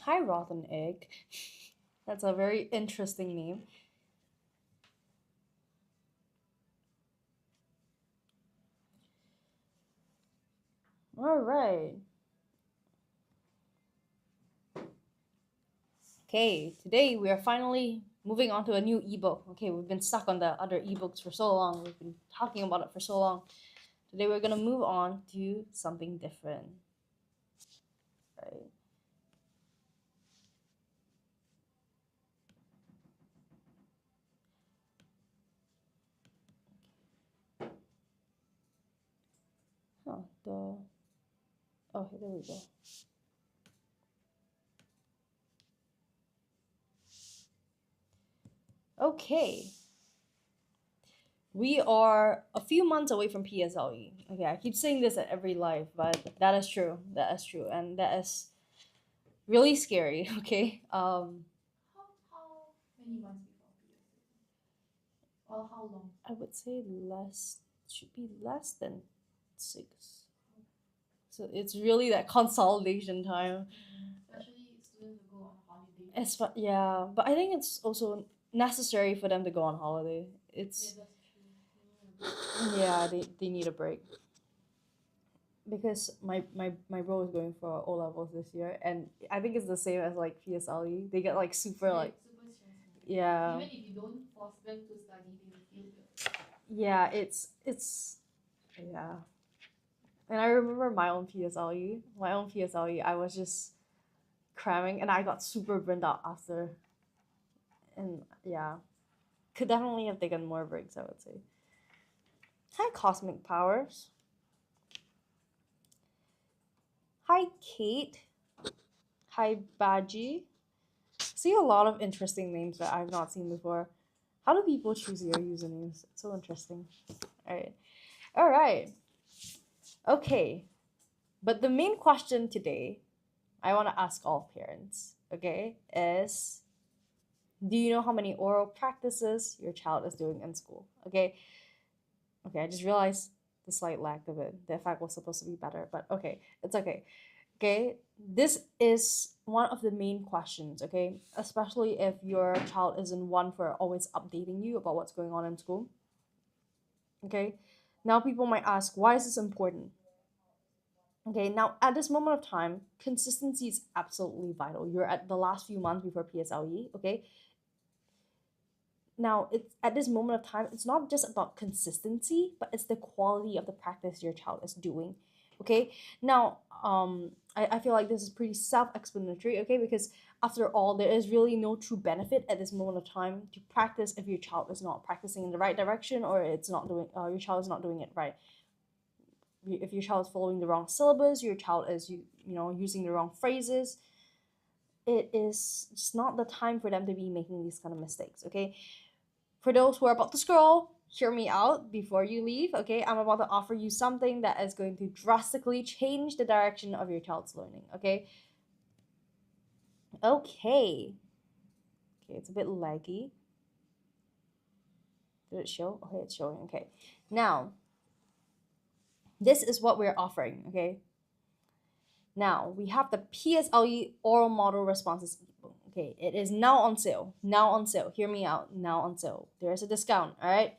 Hi, Rotten Egg. That's a very interesting name. All right. Okay, today we are finally moving on to a new ebook. Okay, we've been stuck on the other ebooks for so long. We've been talking about it for so long. Today we're gonna move on to something different. Right. Oh, the oh, there we go. Okay, we are a few months away from PSLE. Okay, I keep saying this at every live, but that is true. That is true, and that is really scary. Okay. How many months before PSLE? Or how long? I would say less should be less than 6. So it's really that consolidation time. Especially students who go on holiday. Yeah, but I think it's also necessary for them to go on holiday. Yeah, It's that's true. yeah, they need a break because my bro is going for O levels this year, and I think it's the same as like PSLE. They get like super Yeah, like it's super stressful. yeah Even if you don't force them to study, they will feel it. yeah it's yeah. And I remember my own PSLE. I was just cramming, and I got super burnt out after. And yeah, could definitely have taken more breaks, I would say. Hi, Cosmic Powers. Hi, Kate. Hi, Baji. See a lot of interesting names that I've not seen before. How do people choose your usernames? It's so interesting. All right. All right. Okay. But the main question today I want to ask all parents, okay, is do you know how many oral practices your child is doing in school? Okay. Okay, I just realized the slight lack of it. The effect was supposed to be better, but okay, it's okay. Okay, this is one of the main questions, okay? Especially if your child isn't one for always updating you about what's going on in school. Okay, now people might ask, why is this important? Okay, now at this moment of time, consistency is absolutely vital. You're at the last few months before PSLE, okay? Now, it's at this moment of time, it's not just about consistency, but it's the quality of the practice your child is doing. Okay. Now, I feel like this is pretty self-explanatory, okay, because after all, there is really no true benefit at this moment of time to practice if your child is not practicing in the right direction or it's not doing your child is not doing it right. If your child is following the wrong syllabus, your child is using the wrong phrases, it is just not the time for them to be making these kind of mistakes, okay? For those who are about to scroll, hear me out before you leave, okay? I'm about to offer you something that is going to drastically change the direction of your child's learning, okay? Okay. Okay, it's a bit laggy. Did it show? Okay, it's showing. Okay. Now, this is what we're offering, okay? Now, we have the PSLE oral model responses ebook. Okay, it is now on sale. Now on sale. Hear me out. Now on sale. There's a discount, all right?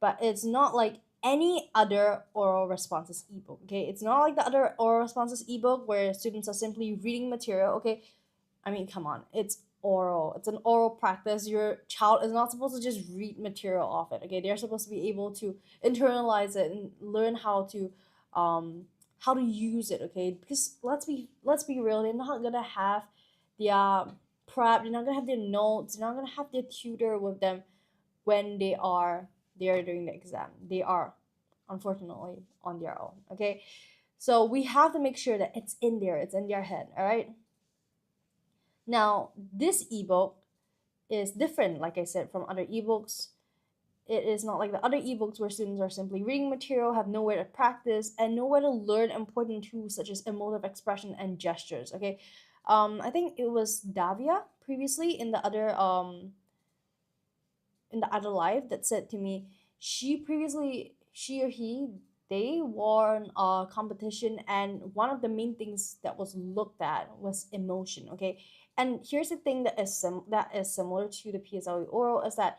But it's not like any other oral responses ebook. Okay, it's not like the other oral responses ebook where students are simply reading material. Okay, I mean, come on, it's oral. It's an oral practice. Your child is not supposed to just read material off it. Okay, they're supposed to be able to internalize it and learn um how to use it. Okay, because let's be real. They're not gonna have their prep. They're not gonna have their notes. They're not gonna have their tutor with them when they are doing the exam. They are unfortunately on their own. Okay, so we have to make sure that it's in there. It's in their head. All right. Now this ebook is different, like I said, from other ebooks. It is not like the other ebooks where students are simply reading material, have nowhere to practice, and nowhere to learn important tools such as emotive expression and gestures. Okay, I think it was Davia previously in the other live that said to me she or he they won a competition, and one of the main things that was looked at was emotion. Okay, and here's the thing that is similar to the PSLE oral is that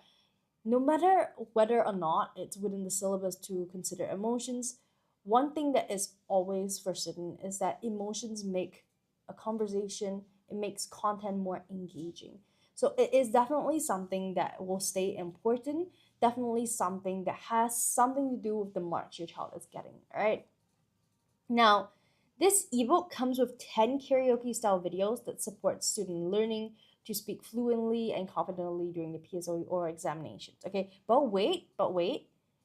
no matter whether or not it's within the syllabus to consider emotions, one thing that is always for certain is that emotions make a conversation, it makes content more engaging. So it is definitely something that will stay important, definitely something that has something to do with the marks your child is getting, right? Now, this ebook comes with 10 karaoke style videos that support student learning to speak fluently and confidently during the PSLE oral examinations. Okay, but wait,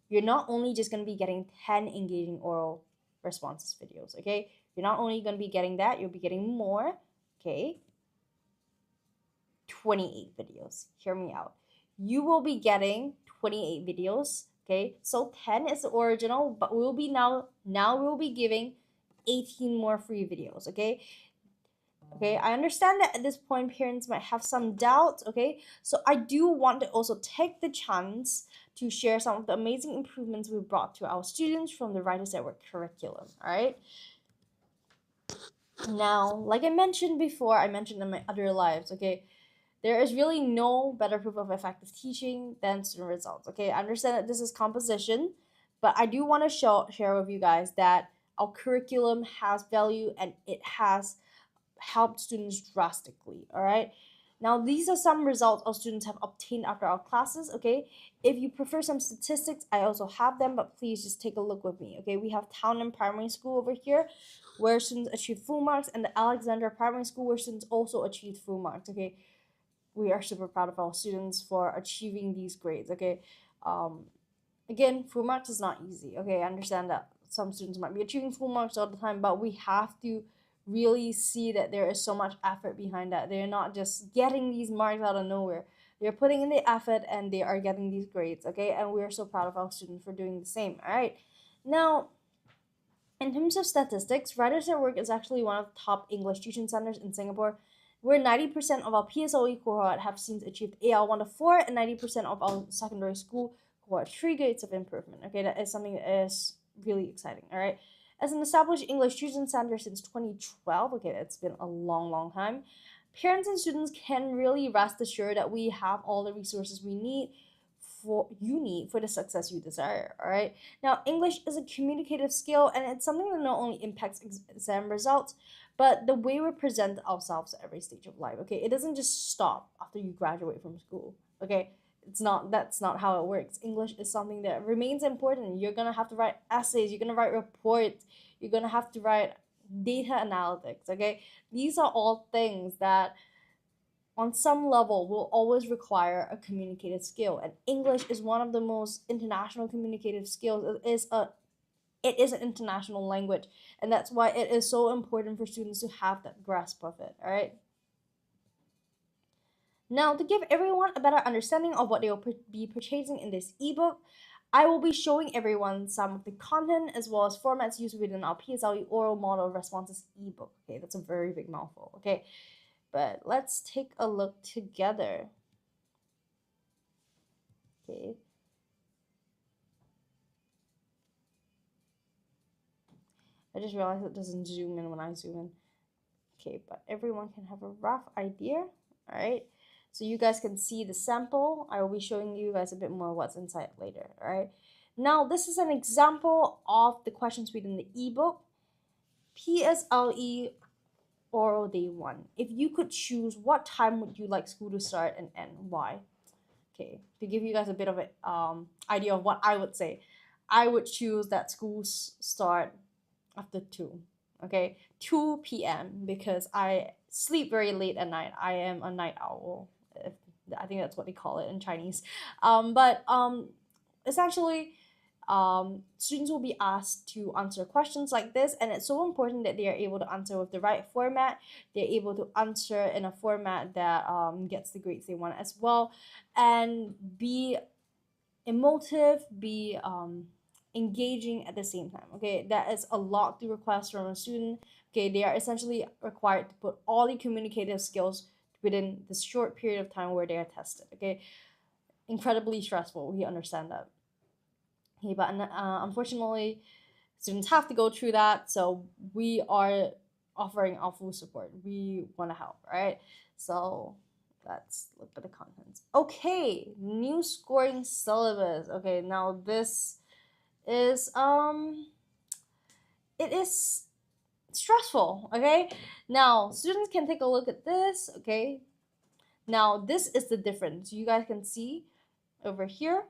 you're not only just going to be getting 10 engaging oral responses videos. Okay, you're not only going to be getting that, you'll be getting more. Okay, 28 videos. Hear me out. You will be getting 28 videos. Okay, so 10 is the original, but we'll be giving 18 more free videos. Okay, I understand that at this point parents might have some doubts. Okay, so I do want to also take the chance to share some of the amazing improvements we brought to our students from the Writers at Work curriculum. All right, now, like I mentioned before, I mentioned in my other lives. Okay, there is really no better proof of effective teaching than student results. Okay, I understand that this is composition, but I do want to share with you guys that our curriculum has value and it has helped students drastically. All right. Now, these are some results our students have obtained after our classes. Okay. If you prefer some statistics, I also have them, but please just take a look with me. Okay. We have Townham Primary School over here, where students achieve full marks, and the Alexandra Primary School, where students also achieved full marks. Okay, we are super proud of our students for achieving these grades. Okay, um, again, full marks is not easy. Okay, I understand that some students might be achieving full marks all the time, but we have to really see that there is so much effort behind that. They're not just getting these marks out of nowhere. They're putting in the effort and they are getting these grades. Okay, and we are so proud of our students for doing the same. All right, now in terms of statistics, Writers at Work is actually one of the top English tuition centers in Singapore, where 90% of our PSLE cohort have since achieved AL 1 to 4, and 90% of our secondary school cohort 3 grades of improvement. Okay, that is something that is really exciting. All right. As an established English tuition center since 2012, okay, that's been a long, long time, parents and students can really rest assured that we have all the resources you need for the success you desire. All right. Now, English is a communicative skill, and it's something that not only impacts exam results, but the way we present ourselves at every stage of life. Okay, it doesn't just stop after you graduate from school. Okay, that's not how it works. English is something that remains important. You're gonna have to write essays. You're gonna write reports. You're gonna have to write data analytics. Okay, these are all things that on some level will always require a communicative skill, and English is one of the most international communicative skills. It is an international language, and that's why it is so important for students to have that grasp of it. All right, now to give everyone a better understanding of what they will be purchasing in this ebook, I will be showing everyone some of the content as well as formats used within our PSLE oral model responses ebook. Okay, that's a very big mouthful. Okay, but let's take a look together. Okay, I just realized it doesn't zoom in when I zoom in. Okay, but everyone can have a rough idea. All right, so you guys can see the sample. I will be showing you guys a bit more what's inside later. All right, now this is an example of the questions within the ebook. PSLE oral day 1. If you could choose, what time would you like school to start and end? Why? Okay, to give you guys a bit of an idea of what I would say, I would choose that schools start after 2. Okay, 2 p.m. because I sleep very late at night. I am a night owl. If, I think that's what they call it in Chinese. But essentially, students will be asked to answer questions like this, and it's so important that they are able to answer with the right format. They're able to answer in a format that gets the grades they want as well, and be emotive, be engaging at the same time. Okay, that is a lot to request from a student. Okay, they are essentially required to put all the communicative skills within this short period of time where they are tested. Okay, incredibly stressful. We understand that. Okay, but unfortunately, students have to go through that, so we are offering our full support. We want to help, right? So let's look at the contents. Okay, new scoring syllabus. Okay, now this is it is stressful. Okay, now students can take a look at this. Okay, now this is the difference. You guys can see over here.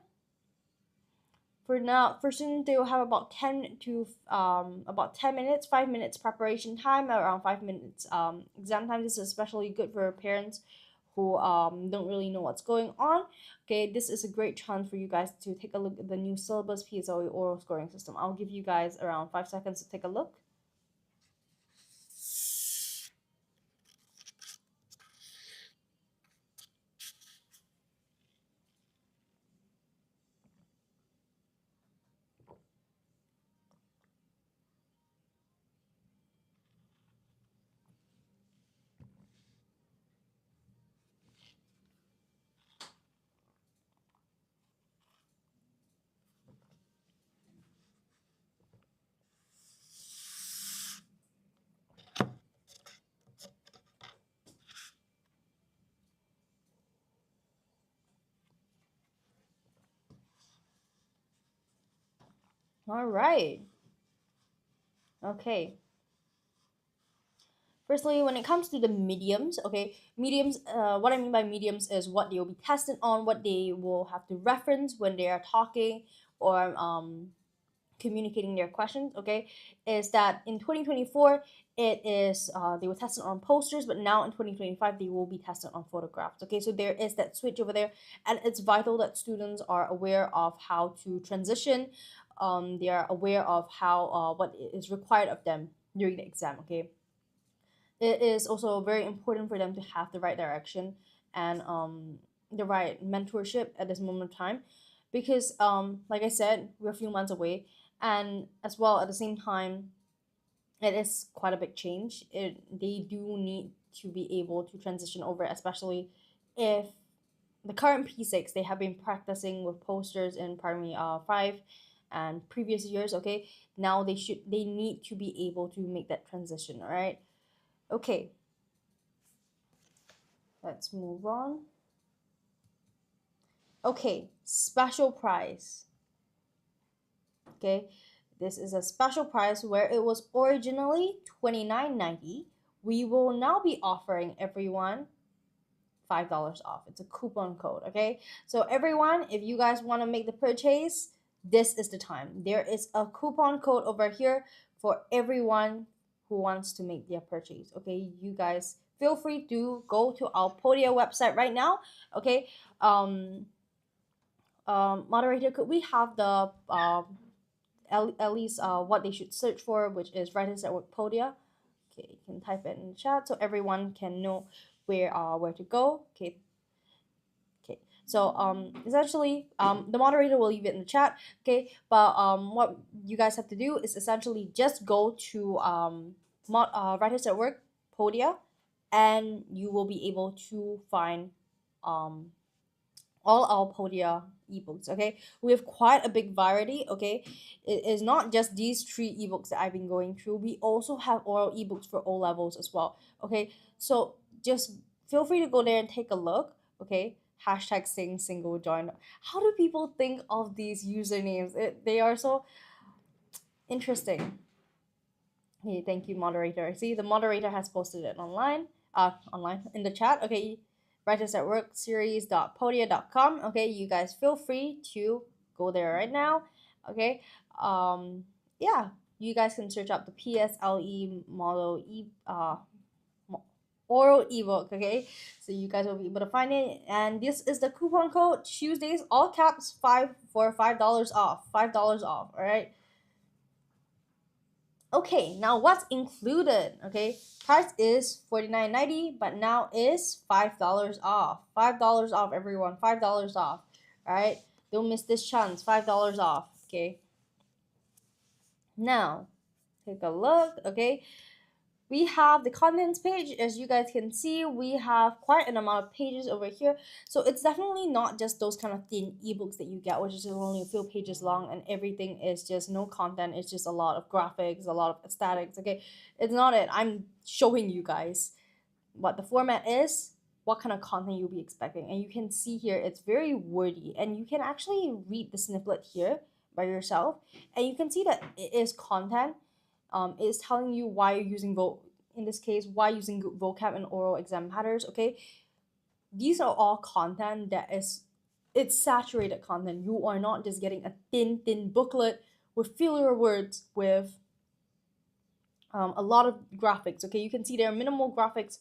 For students, they will have about 10 minutes, 5 minutes preparation time, around 5 minutes exam time. This is especially good for parents who don't really know what's going on. Okay, this is a great chance for you guys to take a look at the new syllabus PSLE oral scoring system. I'll give you guys around 5 seconds to take a look. All right. Okay. Firstly, when it comes to the mediums, okay, mediums, what I mean by mediums is what they will be tested on, what they will have to reference when they are talking or communicating their questions, okay, is that in 2024, it is, they were tested on posters, but now in 2025, they will be tested on photographs, okay, so there is that switch over there, and it's vital that students are aware of how to transition, they are aware of how, what is required of them during the exam, okay. It is also very important for them to have the right direction and the right mentorship at this moment of time, because like I said, we're a few months away, and as well at the same time, it is quite a big change. They do need to be able to transition over, especially if the current P6, they have been practicing with posters in primary 5 and previous years, okay. Now they need to be able to make that transition, all right. Okay, let's move on. Okay, special prize. Okay, this is a special prize where it was originally $29.90. We will now be offering everyone $5 off. It's a coupon code, okay? So everyone, if you guys want to make the purchase, this is the time. There is a coupon code over here for everyone who wants to make their purchase, okay? You guys feel free to go to our Podia website right now, okay? Moderator, could we have the at least what they should search for, which is Writers at Work Podia? Okay, you can type it in the chat so everyone can know where to go. Okay. Okay. So essentially the moderator will leave it in the chat. Okay, but what you guys have to do is essentially just go to Writers at Work Podia, and you will be able to find all our Podia ebooks. Okay, we have quite a big variety. Okay, it is not just these 3 ebooks that I've been going through. We also have oral ebooks for O levels as well. Okay, so just feel free to go there and take a look. Okay, hashtag sing single join. How do people think of these usernames? They are so interesting. Okay, thank you, moderator. See, the moderator has posted it online in the chat. Okay, Writers at Work series.podia.com. Okay, you guys feel free to go there right now. Okay, yeah, you guys can search up the PSLE model oral ebook. Okay, so you guys will be able to find it, and this is the coupon code Tuesdays, all caps, $5 off. $5 off. All right. Okay, now what's included? Okay, price is $49.90, but now is $5 off. $5 off, everyone. $5 off. All right, don't miss this chance. $5 off. Okay. Now, take a look. Okay, we have the contents page. As you guys can see, we have quite an amount of pages over here. So it's definitely not just those kind of thin ebooks that you get, which is only a few pages long and everything is just no content. It's just a lot of graphics, a lot of aesthetics. Okay, it's not it. I'm showing you guys what the format is, what kind of content you'll be expecting. And you can see here it's very wordy, and you can actually read the snippet here by yourself, and you can see that it is content. It is telling you why you're using in this case, why using vocab and oral exam matters. Okay, these are all content that is, it's saturated content. You are not just getting a thin booklet with filler words with a lot of graphics. Okay, you can see there are minimal graphics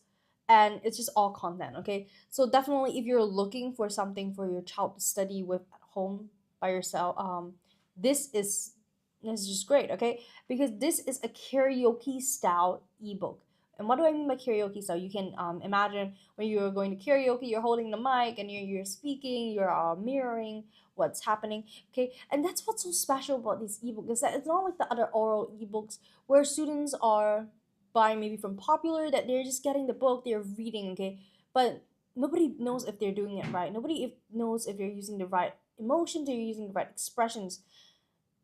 and it's just all content. Okay, so definitely if you're looking for something for your child to study with at home by yourself, this is this is just great. Okay, because this is a karaoke style ebook. And what do I mean by karaoke style? You can imagine when you're going to karaoke, you're holding the mic and you're speaking, you're mirroring what's happening. Okay, and that's what's so special about this ebook, is that it's not like the other oral ebooks where students are buying maybe from Popular, that they're just getting the book, they're reading. Okay, but nobody knows if they're doing it right. Knows if they're using the right emotions, they're using the right expressions,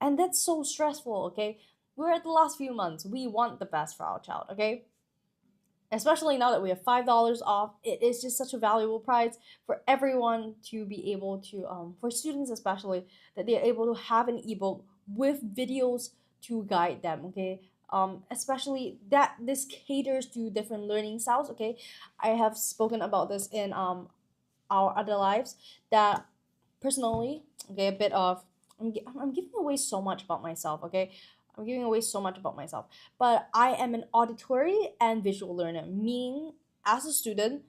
and that's so stressful. Okay, we're at the last few months. We want the best for our child. Okay, especially now that we have $5 off. It is just such a valuable prize for everyone to be able to for students especially, that they're able to have an ebook with videos to guide them. Okay, especially that this caters to different learning styles. Okay, I have spoken about this in our other lives, that personally, okay, a bit of, I'm giving away so much about myself. Okay, I'm giving away so much about myself, but I am an auditory and visual learner, meaning as a student,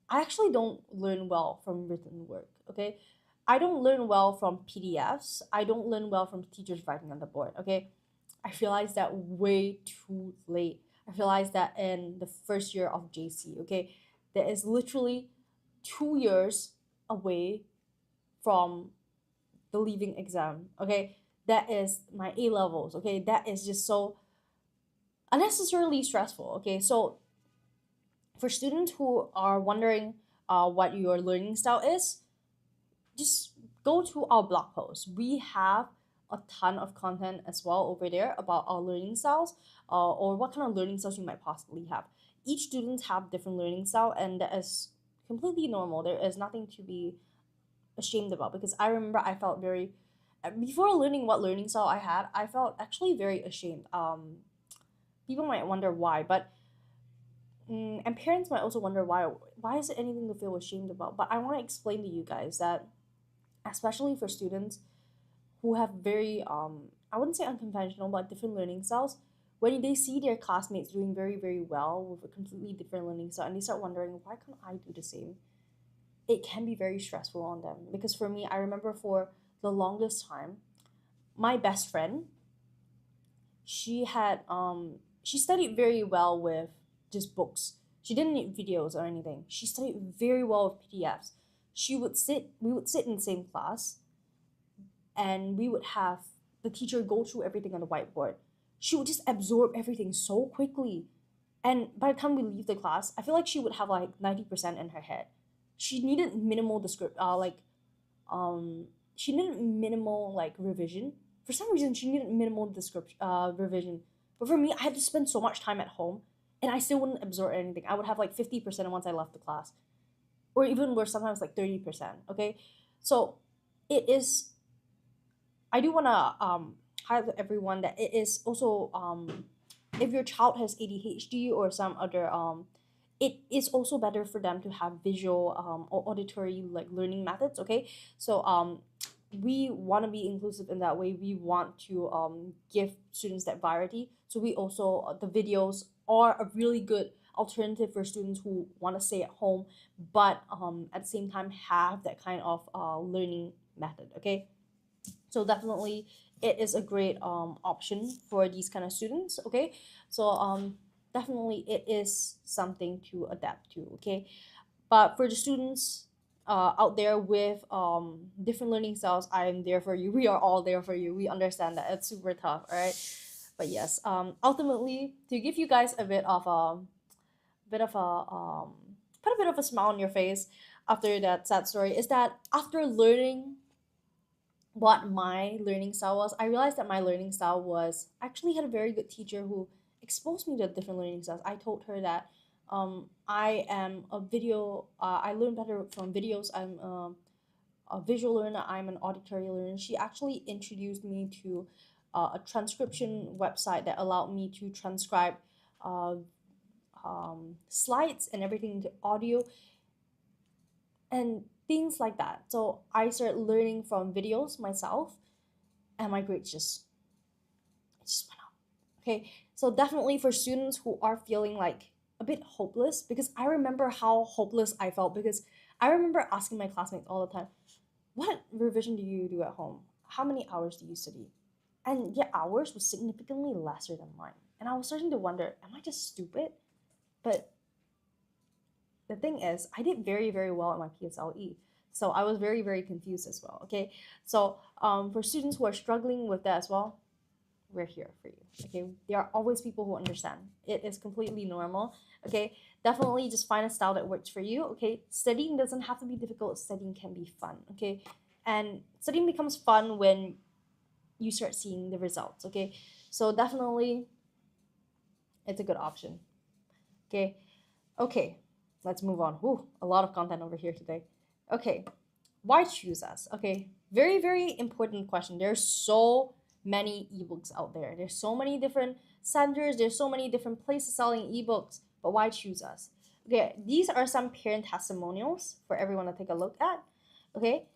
I actually don't learn well from written work. Okay, I don't learn well from PDFs. I don't learn well from teachers writing on the board. Okay, I realized that way too late. I realized that in the first year of JC. Okay, that is literally 2 years away from the leaving exam. Okay, that is my A levels. Okay, that is just so unnecessarily stressful. Okay, so for students who are wondering what your learning style is, just go to our blog post. We have a ton of content as well over there about our learning styles, or what kind of learning styles you might possibly have. Each student have different learning style, and that is completely normal. There is nothing to be ashamed about, because I remember I felt very, before learning what learning style I had, I felt actually very ashamed. People might wonder why, but and parents might also wonder why. Why is it anything to feel ashamed about? But I want to explain to you guys that, especially for students who have very I wouldn't say unconventional, but different learning styles, when they see their classmates doing very well with a completely different learning style, and they start wondering, why can't I do the same? It can be very stressful on them. Because for me, I remember for the longest time, my best friend, she studied very well with just books. She didn't need videos or anything. She studied very well with PDFs. We would sit in the same class, and we would have the teacher go through everything on the whiteboard. She would just absorb everything so quickly. And by the time we leave the class, I feel like she would have like 90% in her head. She needed minimal um she needed minimal like revision. For some reason she needed minimal description revision. But for me, I had to spend so much time at home, and I still wouldn't absorb anything. I would have like 50% once I left the class. Or even worse, sometimes like 30%. Okay. So it is, I do wanna highlight to everyone that it is also if your child has ADHD or some other it is also better for them to have visual or auditory like learning methods. Okay, so we want to be inclusive in that way. We want to give students that variety, so we also the videos are a really good alternative for students who want to stay at home, but at the same time have that kind of learning method. Okay, so definitely it is a great option for these kind of students. Okay, so definitely it is something to adapt to. Okay, but for the students out there with different learning styles, I am there for you. We are all there for you. We understand that it's super tough. All right, But yes, ultimately, to give you guys a bit of put a bit of a smile on your face after that sad story, is that after learning what my learning style was, I realized that my learning style was actually had a very good teacher who exposed me to different learning styles. I told her that I am a video. I learn better from videos. I'm a visual learner. I'm an auditory learner. She actually introduced me to a transcription website that allowed me to transcribe uh, slides and everything to audio and things like that. So I started learning from videos myself, and my grades just went up. Okay, so definitely for students who are feeling like a bit hopeless, because I remember how hopeless I felt, because I remember asking my classmates all the time, what revision do you do at home? How many hours do you study? And their hours was significantly lesser than mine. And I was starting to wonder, am I just stupid? But the thing is, I did very, very well at my PSLE. So I was very, very confused as well. Okay. So for students who are struggling with that as well, we're here for you. Okay. There are always people who understand. It is completely normal. Okay. Definitely just find a style that works for you. Okay. Studying doesn't have to be difficult, studying can be fun. Okay. And studying becomes fun when you start seeing the results. Okay. So definitely it's a good option. Okay. Okay, let's move on. Whew, a lot of content over here today. Okay, why choose us? Okay, very, very important question. There's so many ebooks out there. There's so many different centers. There's so many different places selling ebooks. But why choose us? Okay, these are some parent testimonials for everyone to take a look at. Okay,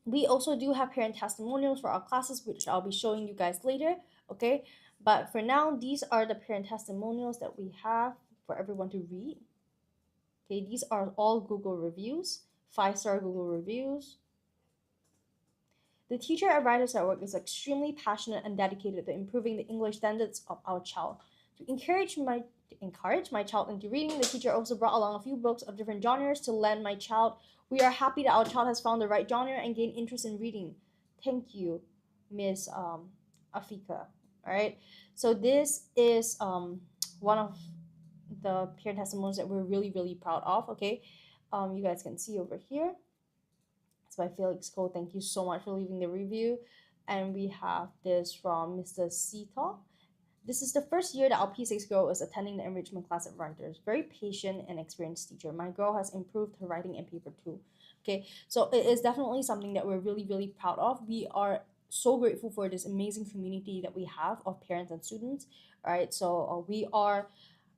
we also do have parent testimonials for our classes, which I'll be showing you guys later. Okay, but for now, these are the parent testimonials that we have for everyone to read. Okay, these are all Google reviews, 5-star Google reviews. The Teacher at Writers Network is extremely passionate and dedicated to improving the English standards of our child. To encourage my child into reading, the teacher also brought along a few books of different genres to lend my child. We are happy that our child has found the right genre and gained interest in reading. Thank you, Miss Afika. All right, so this is one of the parent testimonials that we're really, really proud of. Okay, you guys can see over here. It's by Felix Cole. Thank you so much for leaving the review. And we have this from Mr. Sita. This is the first year that our P6 girl is attending the enrichment class at Rutgers. Very patient and experienced teacher. My girl has improved her writing in paper 2. Okay, so it is definitely something that we're really, really proud of. We are so grateful for this amazing community that we have of parents and students. All right, so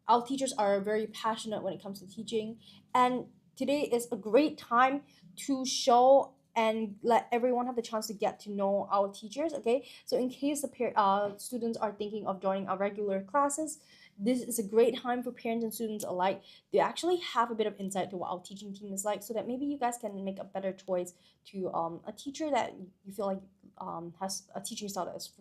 our teachers are very passionate when it comes to teaching, and today is a great time to show and let everyone have the chance to get to know our teachers. Okay, so in case the students are thinking of joining our regular classes, this is a great time for parents and students alike to actually have a bit of insight to what our teaching team is like, so that maybe you guys can make a better choice to a teacher that you feel like has a teaching style that is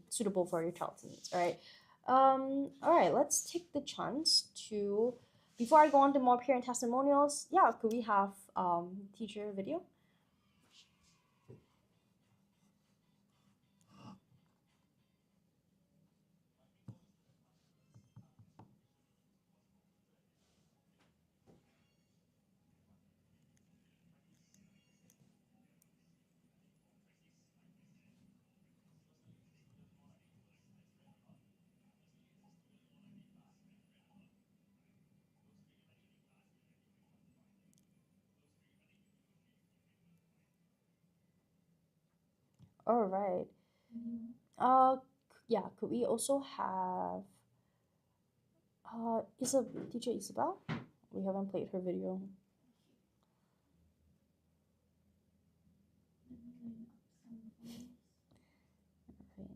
suitable for your child's needs. All right. All right, let's take the chance to, before I go on to more parent testimonials, yeah, could we have teacher video? All right. Uh, yeah, could we also have teacher Isabel? We haven't played her video. Okay.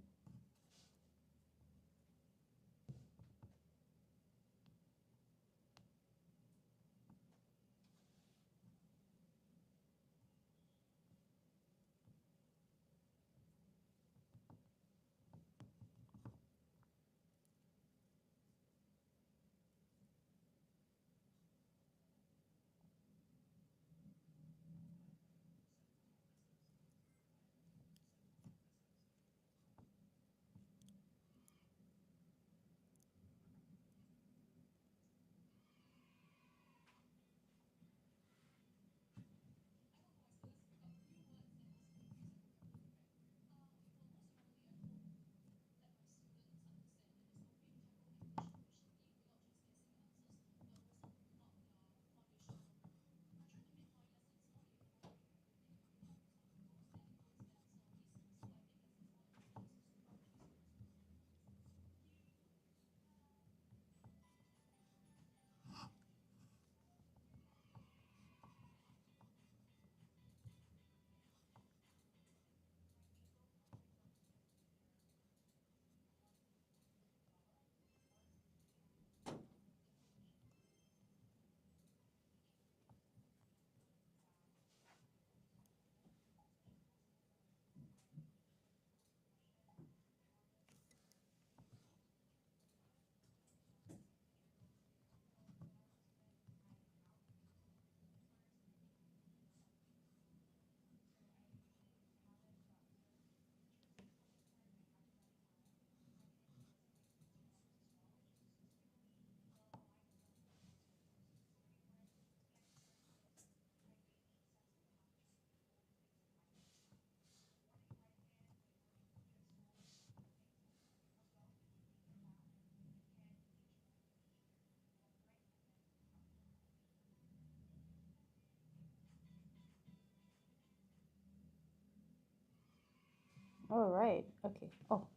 All right. Okay. Oh,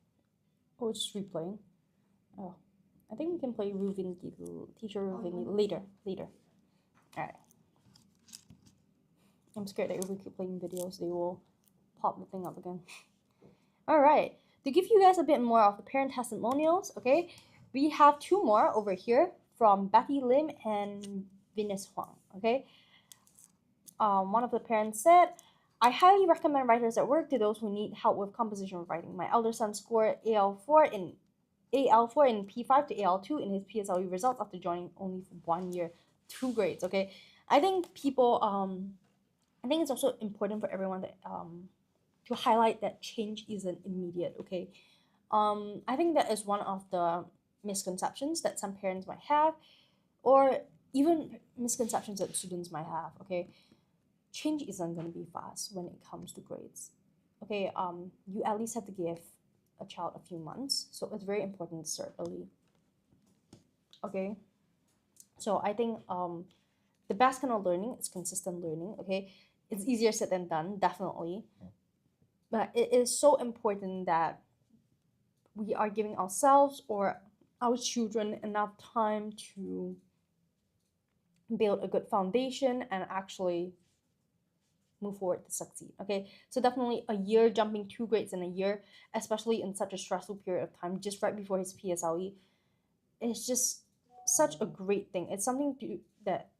just replaying. Oh, I think we can play teacher Ruvini later. Later. All right. I'm scared that if we keep playing videos, they will pop the thing up again. All right. To give you guys a bit more of the parent testimonials, okay, we have two more over here from Becky Lim and Venus Huang. Okay. One of the parents said, I highly recommend Writers at Work to those who need help with composition writing. My elder son scored AL4 in P5 to AL2 in his PSLE results after joining only for 1 year, 2 grades. Okay, I think I think it's also important for everyone that to highlight that change isn't immediate. Okay, I think that is one of the misconceptions that some parents might have, or even misconceptions that students might have. Okay, change isn't going to be fast when it comes to grades. Okay, you at least have to give a child a few months, so it's very important to start early. Okay, so I think the best kind of learning is consistent learning. Okay, it's easier said than done, definitely, but it is so important that we are giving ourselves or our children enough time to build a good foundation and actually move forward to succeed. Okay, so definitely a year jumping 2 grades in a year, especially in such a stressful period of time, just right before his PSLE, is just such a great thing. It's something that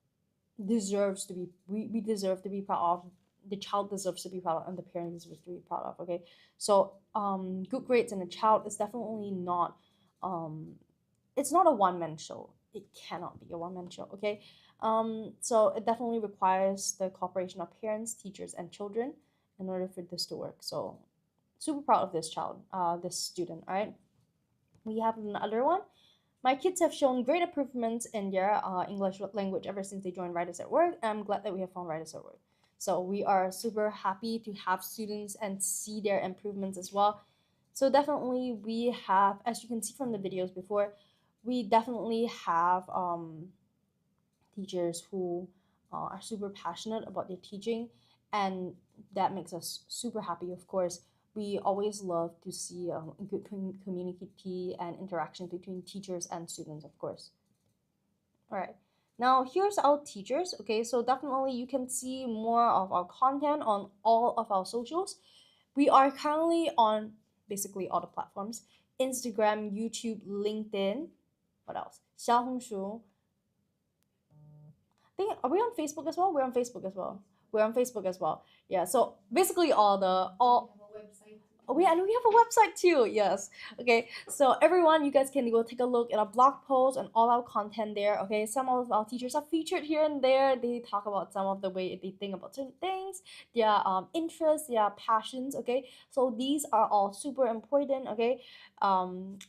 deserves to be we deserve to be proud of. The child deserves to be proud of, and the parent deserves to be proud of. Okay, so good grades in a child is definitely not it's not a one-man show. It cannot be a one-man show. Okay, so it definitely requires the cooperation of parents, teachers, and children in order for this to work. So super proud of this child, this student. All right, we have another one. My kids have shown great improvements in their English language ever since they joined Writers at Work. I'm glad that we have found Writers at Work. So we are super happy to have students and see their improvements as well. So definitely we have, as you can see from the videos before, we definitely have teachers who are super passionate about their teaching, and that makes us super happy. Of course, we always love to see good community and interactions between teachers and students, of course. All right, now here's our teachers. Okay, so definitely you can see more of our content on all of our socials. We are currently on basically all the platforms: Instagram, YouTube, LinkedIn, what else, 小红书. Think, are we on Facebook as well? We're on Facebook as well. We're on Facebook as well. Yeah. So basically, all. Oh, yeah, and we have a website too. Yes. Okay. So everyone, you guys can go take a look at our blog posts and all our content there. Okay. Some of our teachers are featured here and there. They talk about some of the way they think about certain things, their interests, their passions. Okay. So these are all super important. Okay.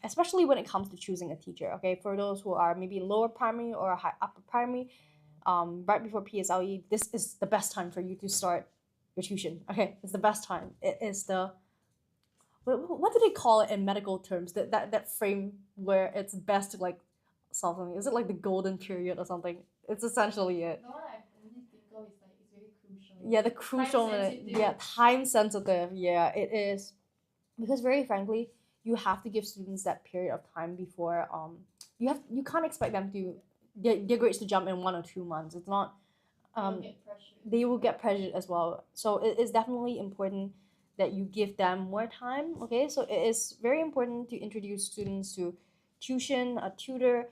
Especially when it comes to choosing a teacher. Okay. For those who are maybe lower primary or high upper primary, right before PSLE, this is the best time for you to start your tuition. Okay, it's the best time. It is the what do they call it in medical terms? That frame where it's best to like solve something. Is it like the golden period or something? It's essentially it. The one I only think of is like it's very crucial. Yeah, the crucial minute. Yeah, time sensitive. Yeah, it is, because very frankly, you have to give students that period of time before you can't expect them to get their grades to jump in 1 or 2 months. It's not they will get pressured as well. So it is definitely important that you give them more time. Okay, so it is very important to introduce students to tuition, a tutor,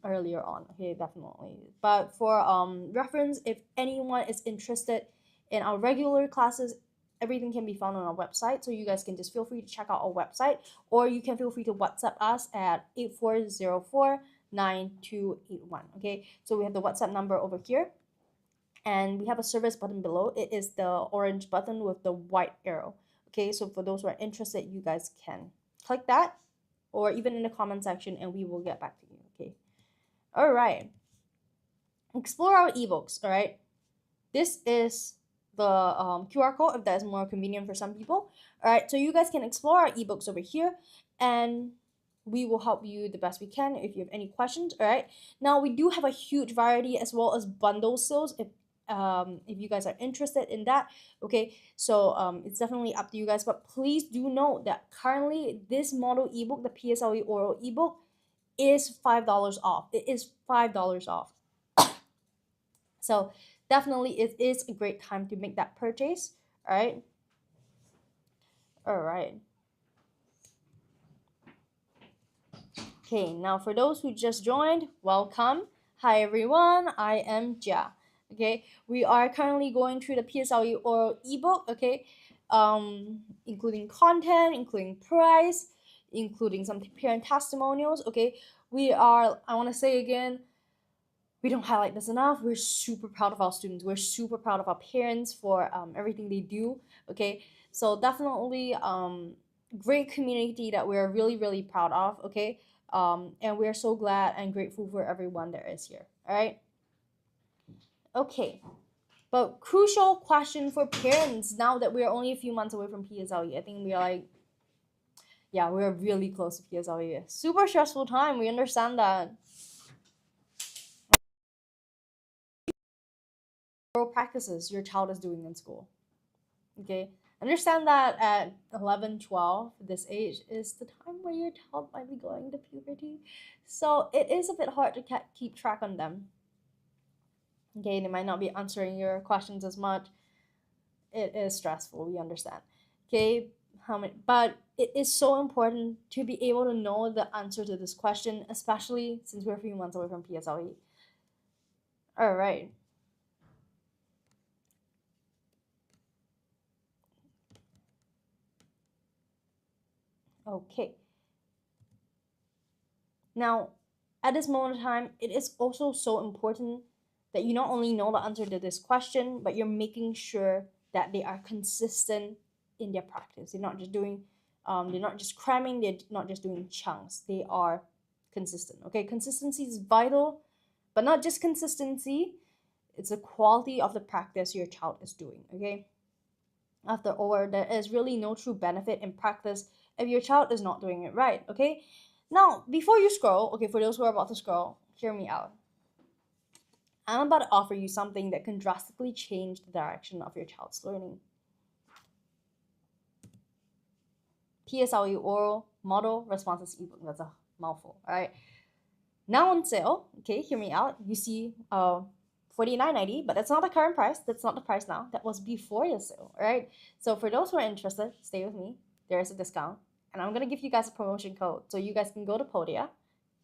earlier on. Okay, definitely. But for reference, if anyone is interested in our regular classes, everything can be found on our website, so you guys can just feel free to check out our website, or you can feel free to WhatsApp us at 8404-9281. Okay, so we have the WhatsApp number over here, and we have a service button below. It is the orange button with the white arrow. Okay, so for those who are interested, you guys can click that, or even in the comment section, and we will get back to you. Okay, all right, explore our ebooks. All right, this is the QR code if that is more convenient for some people. All right, so you guys can explore our ebooks over here, and we will help you the best we can if you have any questions. All right, now we do have a huge variety as well as bundle sales. If if you guys are interested in that. Okay, so it's definitely up to you guys, but please do note that currently this model ebook, the PSLE oral ebook, is $5 off. It is $5 off. So definitely it is a great time to make that purchase. All right. Okay, now for those who just joined, welcome. Hi everyone, I am Jia. Okay, we are currently going through the PSLE oral ebook, okay, including content, including price, including some parent testimonials, okay. I want to say again, we don't highlight this enough. We're super proud of our students. We're super proud of our parents for everything they do, okay. So definitely great community that we're really, really proud of, okay. And we're so glad and grateful for everyone that is here. All right. Okay. But crucial question for parents now that we're only a few months away from PSLE. I think we're like, yeah, we're really close to PSLE. Super stressful time. We understand that. Oral practices your child is doing in school. Okay. Understand that at 11, 12, this age is the time where your child might be going to puberty. So it is a bit hard to keep track on them. Okay, they might not be answering your questions as much. It is stressful, we understand. Okay, but it is so important to be able to know the answer to this question, especially since we're a few months away from PSLE. All right. Okay. Now, at this moment in time, it is also so important that you not only know the answer to this question, but you're making sure that they are consistent in their practice. They're not just cramming, they're not just doing chunks. They are consistent. Okay, consistency is vital, but not just consistency, it's the quality of the practice your child is doing. Okay, after all, there is really no true benefit in practice if your child is not doing it right. Okay, now before you scroll, okay, for those who are about to scroll, hear me out. I'm about to offer you something that can drastically change the direction of your child's learning. PSLE oral model responses ebook. That's a mouthful. All right. Now on sale. Okay, hear me out. You see, $49.90, but that's not the current price. That's not the price now. That was before the sale. All right. So for those who are interested, stay with me. There is a discount, and I'm gonna give you guys a promotion code so you guys can go to Podia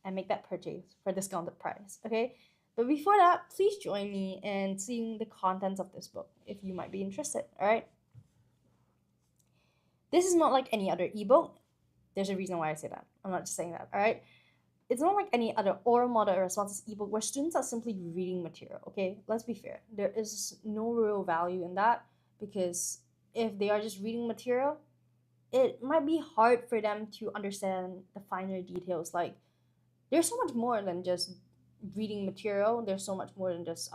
and make that purchase for a discounted price. Okay. But before that, please join me in seeing the contents of this book if you might be interested. All right. This is not like any other ebook. There's a reason why I say that. I'm not just saying that. All right. It's not like any other oral model responses ebook where students are simply reading material. Okay. Let's be fair. There is no real value in that because if they are just reading material, it might be hard for them to understand the finer details. Like, there's so much more than just reading material. There's so much more than just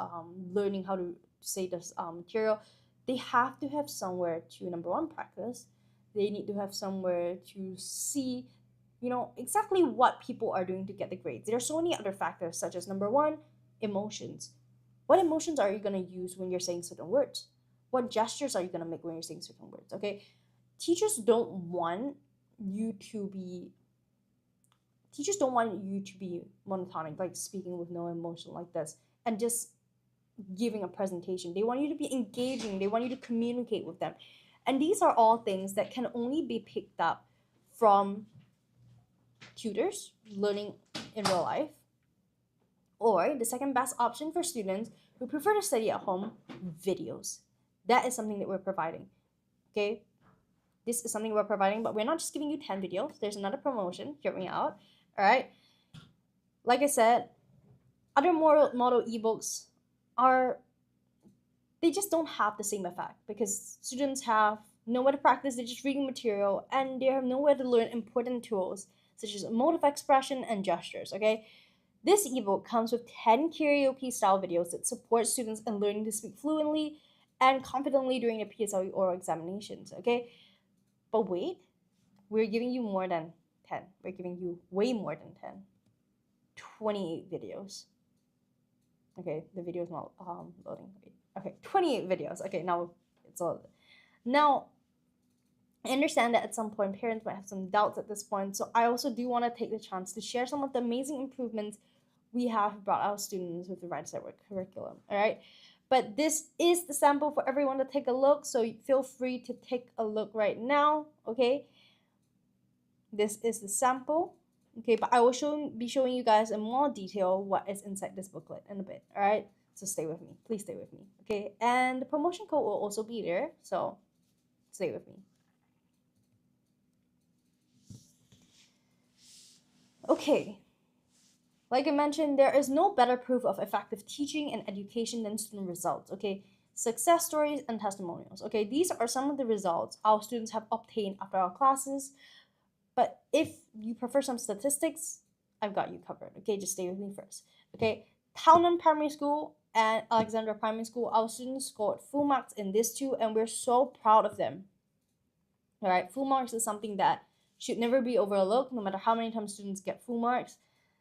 learning how to say this material. They have to have somewhere to, number one, practice. They need to have somewhere to see, exactly what people are doing to get the grades. There are so many other factors, such as number one, emotions. What emotions are you going to use when you're saying certain words? What gestures are you going to make when you're saying certain words? Okay, teachers don't want you to be monotonic, like speaking with no emotion like this and just giving a presentation. They want you to be engaging. They want you to communicate with them. And these are all things that can only be picked up from tutors learning in real life, or the second best option for students who prefer to study at home, videos. That is something that we're providing. Okay, this is something we're providing, but we're not just giving you 10 videos. There's another promotion. Hear me out. All right. Like I said, other model ebooks they just don't have the same effect because students have nowhere to practice. They're just reading material and they have nowhere to learn important tools such as emotive expression and gestures. Okay, this ebook comes with 10 karaoke style videos that support students in learning to speak fluently and confidently during the PSLE oral examinations. Okay, but wait, we're giving you more than 10. We're giving you way more than 10. 28 videos. Okay, the video is not loading. Okay, 28 videos. Okay, now it's all. Now, I understand that at some point parents might have some doubts at this point, so I also do want to take the chance to share some of the amazing improvements we have brought our students with the Right Side Work curriculum. All right, but this is the sample for everyone to take a look, so feel free to take a look right now. Okay, this is the sample. Okay, but I will be showing you guys in more detail what is inside this booklet in a bit. All right, so stay with me. Please stay with me. Okay, and the promotion code will also be there, so stay with me. Okay, like I mentioned, there is no better proof of effective teaching and education than student results. Okay, success stories and testimonials. Okay, these are some of the results our students have obtained after our classes. But if you prefer some statistics, I've got you covered. Okay, just stay with me first. Okay, Townland Primary School and Alexandra Primary School, our students scored full marks in these two, and we're so proud of them. All right, full marks is something that should never be overlooked, no matter how many times students get full marks,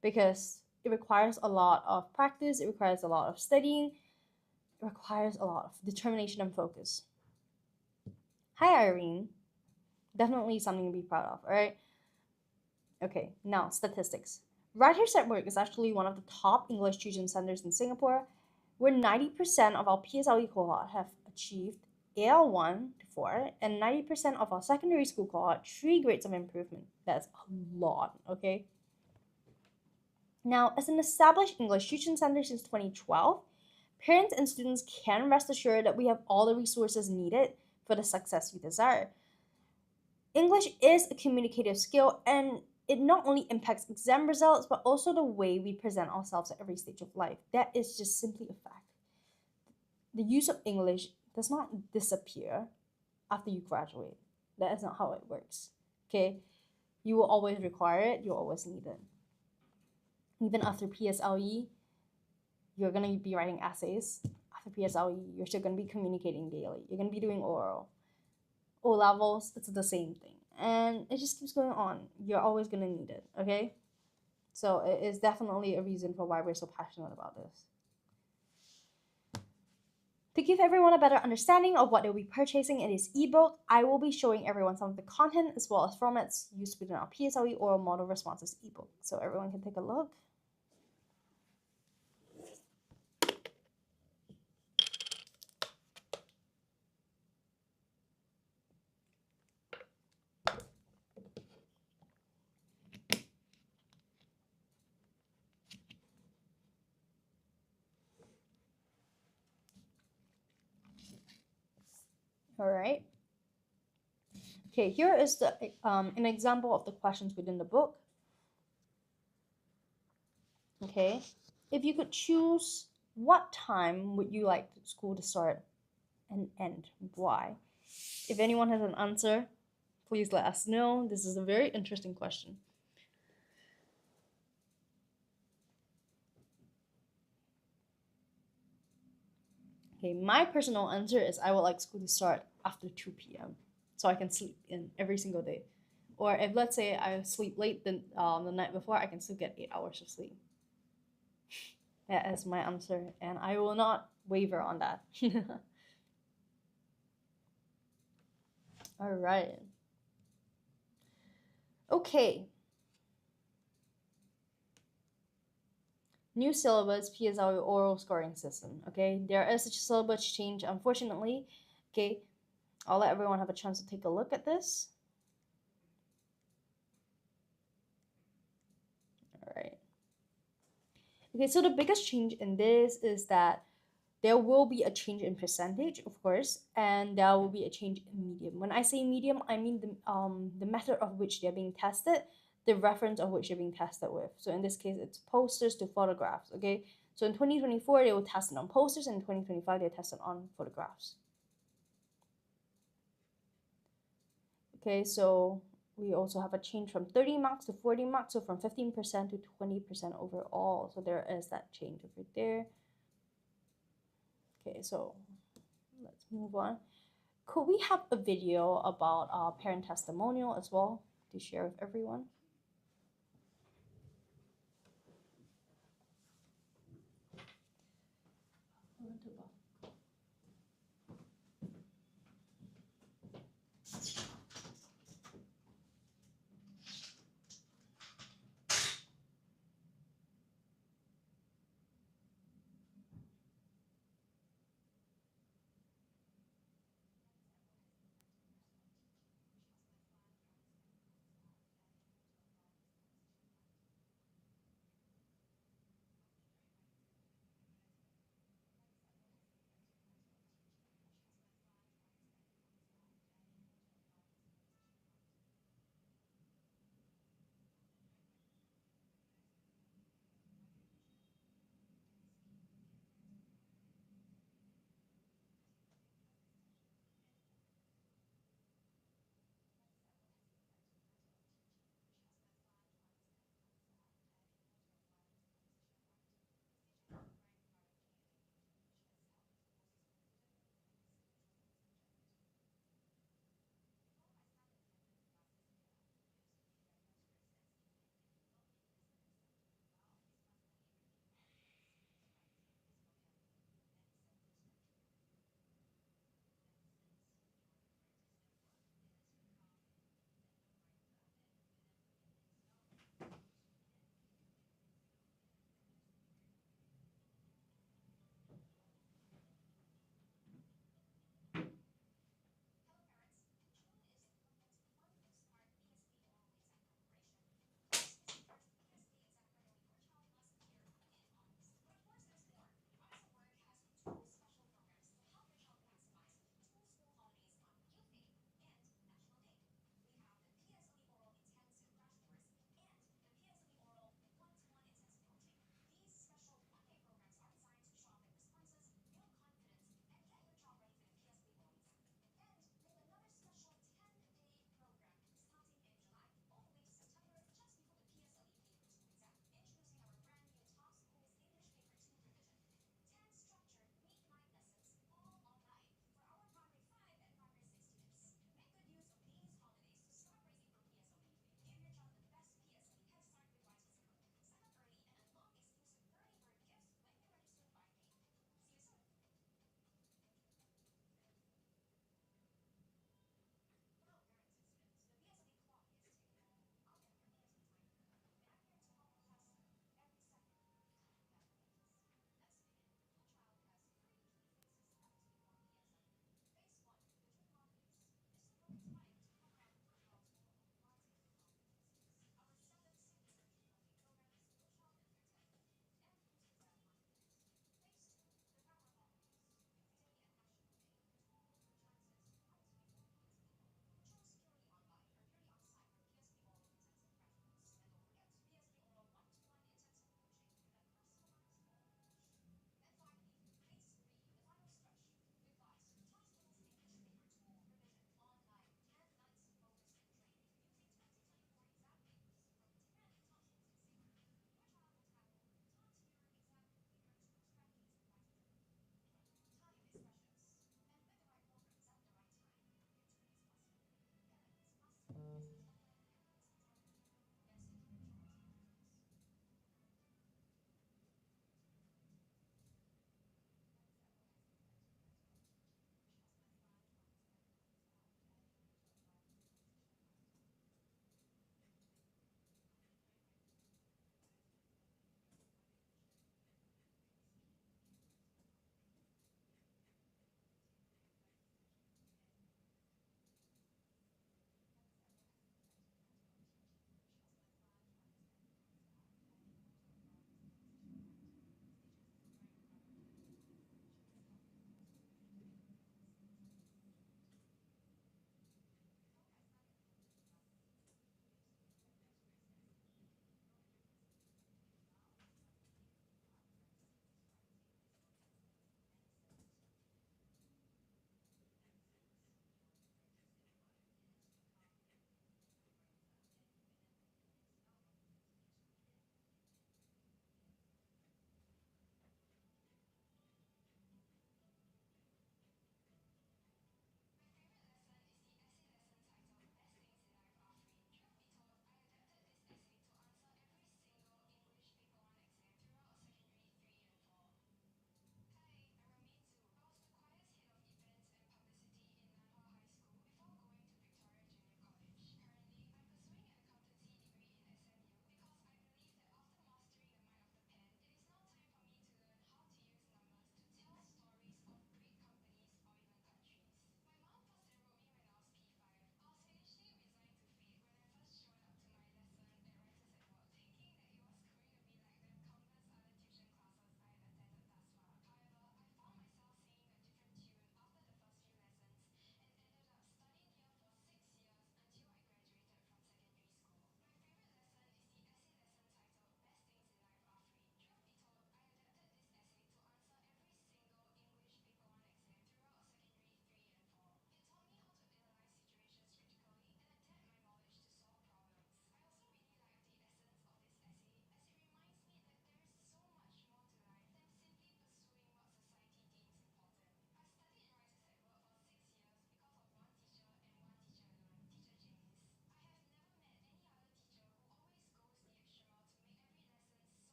because it requires a lot of practice, it requires a lot of studying, it requires a lot of determination and focus. Hi, Irene. Definitely something to be proud of, all right? Okay, now statistics. Right Here Set Work is actually one of the top English tuition centers in Singapore, where 90% of our PSLE cohort have achieved AL1 to 4, and 90% of our secondary school cohort 3 grades of improvement. That's a lot, okay? Now, as an established English tuition center since 2012, parents and students can rest assured that we have all the resources needed for the success you desire. English is a communicative skill, and it not only impacts exam results, but also the way we present ourselves at every stage of life. That is just simply a fact. The use of English does not disappear after you graduate. That is not how it works. Okay? You will always require it, you'll always need it. Even after PSLE, you're going to be writing essays. After PSLE, you're still going to be communicating daily. You're going to be doing oral. O levels, it's the same thing. And it just keeps going on. You're always going to need it, okay? So it is definitely a reason for why we're so passionate about this. To give everyone a better understanding of what they'll be purchasing in this ebook, I will be showing everyone some of the content as well as formats used within our PSLE oral model responses ebook. So everyone can take a look. All right. Okay, here is the an example of the questions within the book. Okay, if you could choose, what time would you like school to start and end? Why? If anyone has an answer, please let us know. This is a very interesting question. Okay, my personal answer is I would like school to start after 2 p.m. so I can sleep in every single day. Or if, let's say, I sleep late the night before, I can still get 8 hours of sleep. That is my answer, and I will not waver on that. All right. Okay. New syllabus, PSLE oral scoring system. Okay, there is such a syllabus change, unfortunately. Okay, I'll let everyone have a chance to take a look at this. All right. Okay, so the biggest change in this is that there will be a change in percentage, of course, and there will be a change in medium. When I say medium, I mean the method of which they're being tested, the reference of which they're being tested with. So in this case, it's posters to photographs, okay? So in 2024, they will test it on posters, and in 2025, they tested on photographs. Okay, so we also have a change from 30 marks to 40 marks, so from 15% to 20% overall. So there is that change over there. Okay, so let's move on. Could we have a video about our parent testimonial as well to share with everyone? to buff.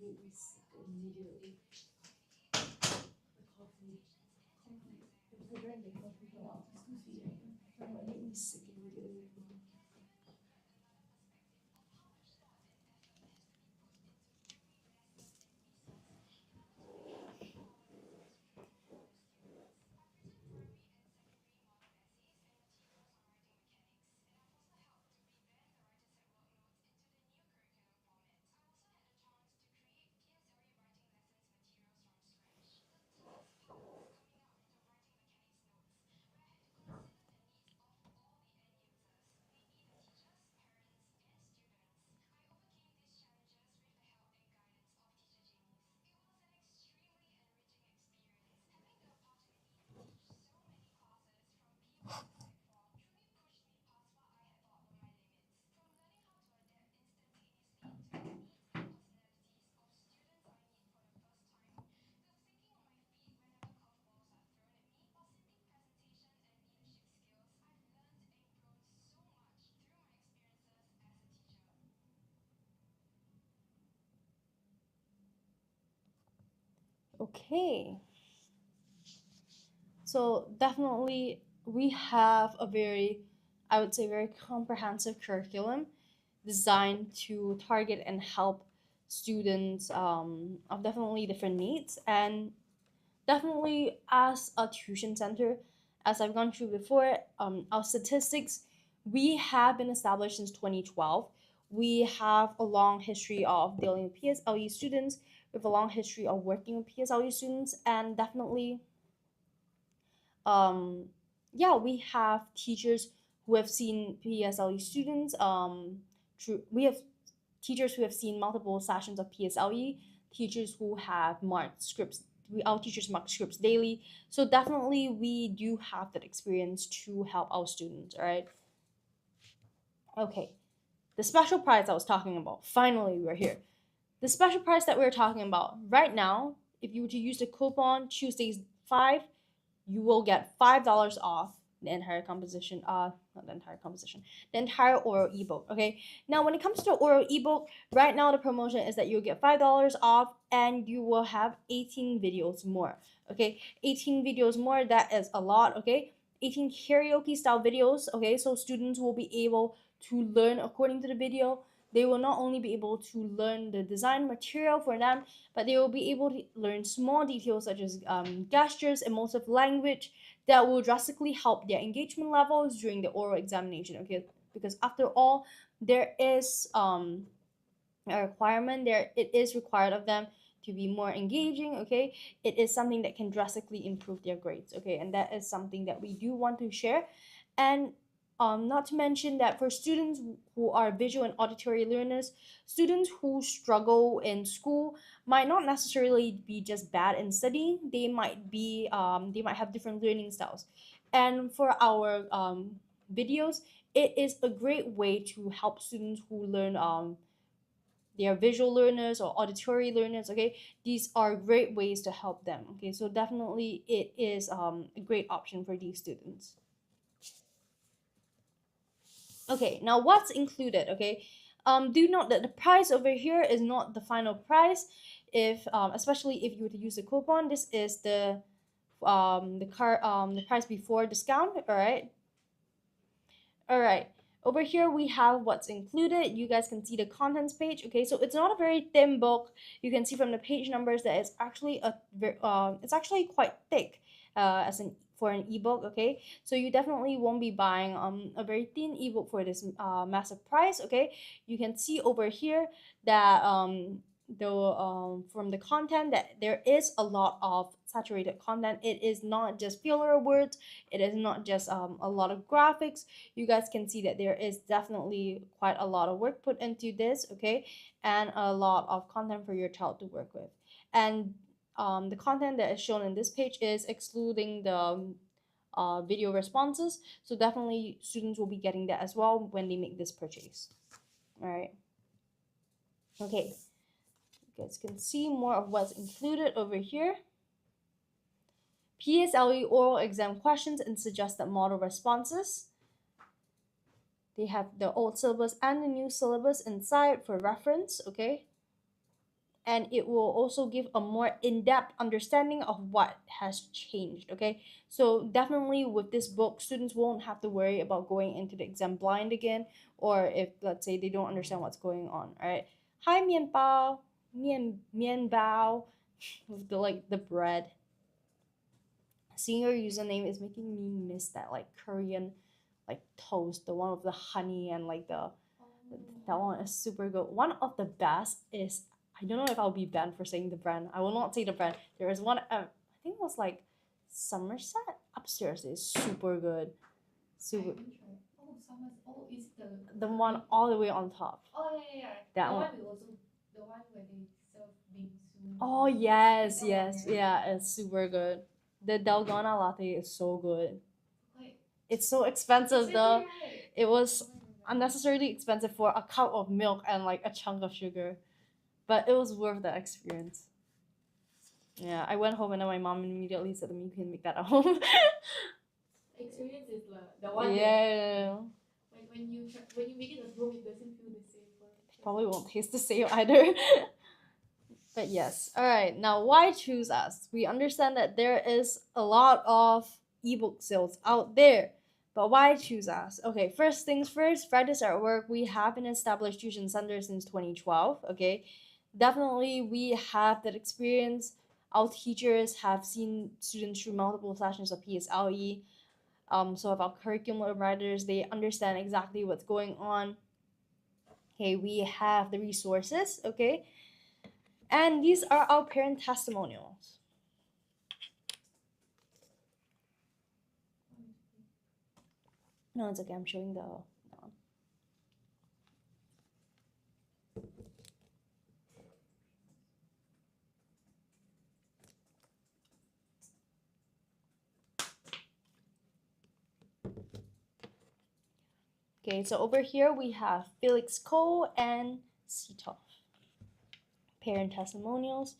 make me sick immediately. The coffee. Because I drank the coffee a lot. School feeding. It made me sick immediately. Okay. So definitely we have a very, I would say, very comprehensive curriculum designed to target and help students of definitely different needs. And definitely as a tuition center, as I've gone through before, our statistics, we have been established since 2012. We have a long history of dealing with PSLE students. We have a long history of working with PSLE students, and definitely um, yeah, we have teachers who have seen PSLE students. We have teachers who have seen multiple sessions of PSLE, teachers who have marked scripts. Our teachers mark scripts daily. So definitely we do have that experience to help our students, all right? Okay, the special prize I was talking about. Finally, we're here. The special prize that we're talking about right now, if you were to use the coupon Tuesdays 5, you will get $5 off the entire composition, not the entire composition, the entire oral ebook. Okay, now when it comes to the oral ebook, right now the promotion is that you'll get $5 off and you will have 18 videos more. Okay, 18 videos more, that is a lot. Okay, 18 karaoke style videos. Okay, so students will be able to learn according to the video. They will not only be able to learn the design material for them, but they will be able to learn small details such as gestures, emotive language that will drastically help their engagement levels during the oral examination. Okay, because after all, there is a requirement there. It is required of them to be more engaging. Okay, it is something that can drastically improve their grades. Okay, and that is something that we do want to share. And not to mention that for students who are visual and auditory learners, students who struggle in school might not necessarily be just bad in studying. They might have different learning styles, and for our videos, it is a great way to help students who learn they are visual learners or auditory learners. Okay, these are great ways to help them. Okay, so definitely it is a great option for these students. Okay, now what's included? Okay, do note that the price over here is not the final price. If especially if you were to use a coupon, this is the price before discount. All right. All right. Over here we have what's included. You guys can see the contents page. Okay, so it's not a very thin book. You can see from the page numbers that it's actually quite thick as an for an ebook. Okay, so you definitely won't be buying a very thin ebook for this massive price. Okay, you can see over here that the from the content that there is a lot of saturated content. It is not just filler words. It is not just a lot of graphics. You guys can see that there is definitely quite a lot of work put into this. Okay, and a lot of content for your child to work with. And the content that is shown in this page is excluding the video responses, so definitely students will be getting that as well when they make this purchase. All right. Okay, you guys can see more of what's included over here. PSLE oral exam questions and suggested model responses. They have the old syllabus and the new syllabus inside for reference. Okay, and it will also give a more in-depth understanding of what has changed. Okay, so definitely with this book, students won't have to worry about going into the exam blind again, or if let's say they don't understand what's going on. All right, hi mian bao, mian bao, with the like the bread. Seeing your username is making me miss that like Korean like toast, the one with the honey and like the that one is super good. One of the best is, I don't know if I'll be banned for saying the brand. I will not say the brand. There is one, I think it was like Somerset upstairs. Is super good. Super. Oh, Summers. Oh, is The one all the way on top. Oh yeah. That the one. one we also the one where they serve bingsu. Oh yes, That yes, one, right? yeah, it's super good. The Dalgona latte is so good. Like, It's so expensive though. right? It was unnecessarily expensive for a cup of milk and like a chunk of sugar, but it was worth the experience. Yeah, I went home and then my mom immediately said to me, "You can make that at home." Experience is the one that Yeah, when you make it at home, it doesn't feel the same. probably won't taste the same either. But yes, all right. Now, why choose us? We understand that there is a lot of ebook sales out there, but why choose us? Okay, first things first, Fridays at Work, we have an established tuition center since 2012. Okay, definitely we have that experience. Our teachers have seen students through multiple sessions of PSLE. So if our curriculum writers, they understand exactly what's going on. Okay, we have the resources. Okay, and these are our parent testimonials. No, it's okay. I'm showing the. Okay, so over here we have Felix Cole and Sitov. Parent testimonials.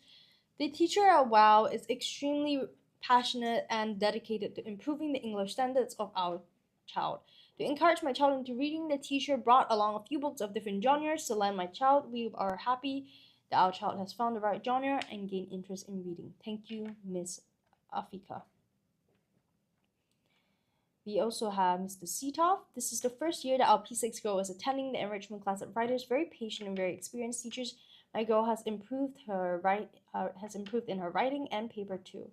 The teacher at WOW is extremely passionate and dedicated to improving the English standards of our child. To encourage my child into reading, the teacher brought along a few books of different genres to lend my child. We are happy that our child has found the right genre and gained interest in reading. Thank you, Miss Afika. We also have Mr. Sitov. This is the first year that our P6 girl is attending the enrichment class at Writers. Very patient and very experienced teachers. My girl has improved in her writing and paper too.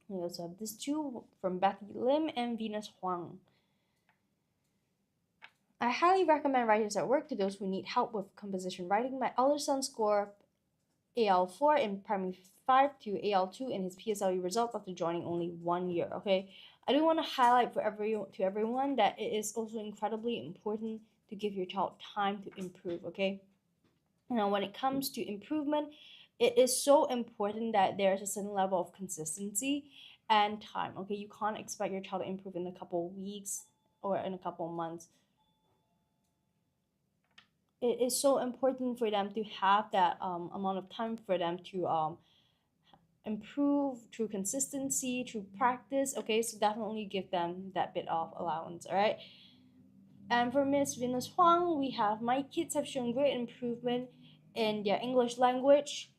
We also have this two from Becky Lim and Venus Huang. I highly recommend Writers at Work to those who need help with composition writing. My elder son scored AL4 in primary 5 to AL2 in his PSLE results after joining only 1 year. Okay, I do want to highlight to everyone that it is also incredibly important to give your child time to improve. Okay, now when it comes to improvement, it is so important that there's a certain level of consistency and time. Okay, you can't expect your child to improve in a couple of weeks or in a couple of months. It is so important for them to have that amount of time for them to improve through consistency, through practice. Okay, so definitely give them that bit of allowance. All right. And for Miss Venus Huang, we have my kids have shown great improvement in their English language.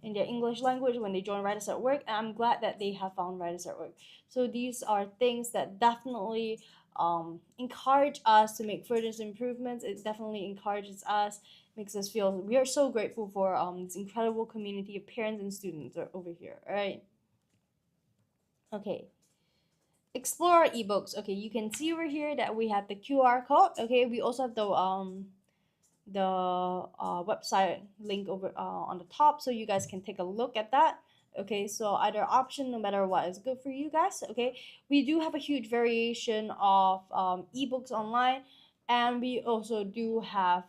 When they join Writers at Work, and I'm glad that they have found Writers at Work. So these are things that definitely encourage us to make further improvements. It definitely encourages us, makes us feel we are so grateful for this incredible community of parents and students over here. All right. Okay. Explore our ebooks. Okay, you can see over here that we have the QR code. Okay, we also have the website link over on the top, so you guys can take a look at that. Okay, so either option, no matter what is good for you guys. Okay, we do have a huge variation of ebooks online, and we also do have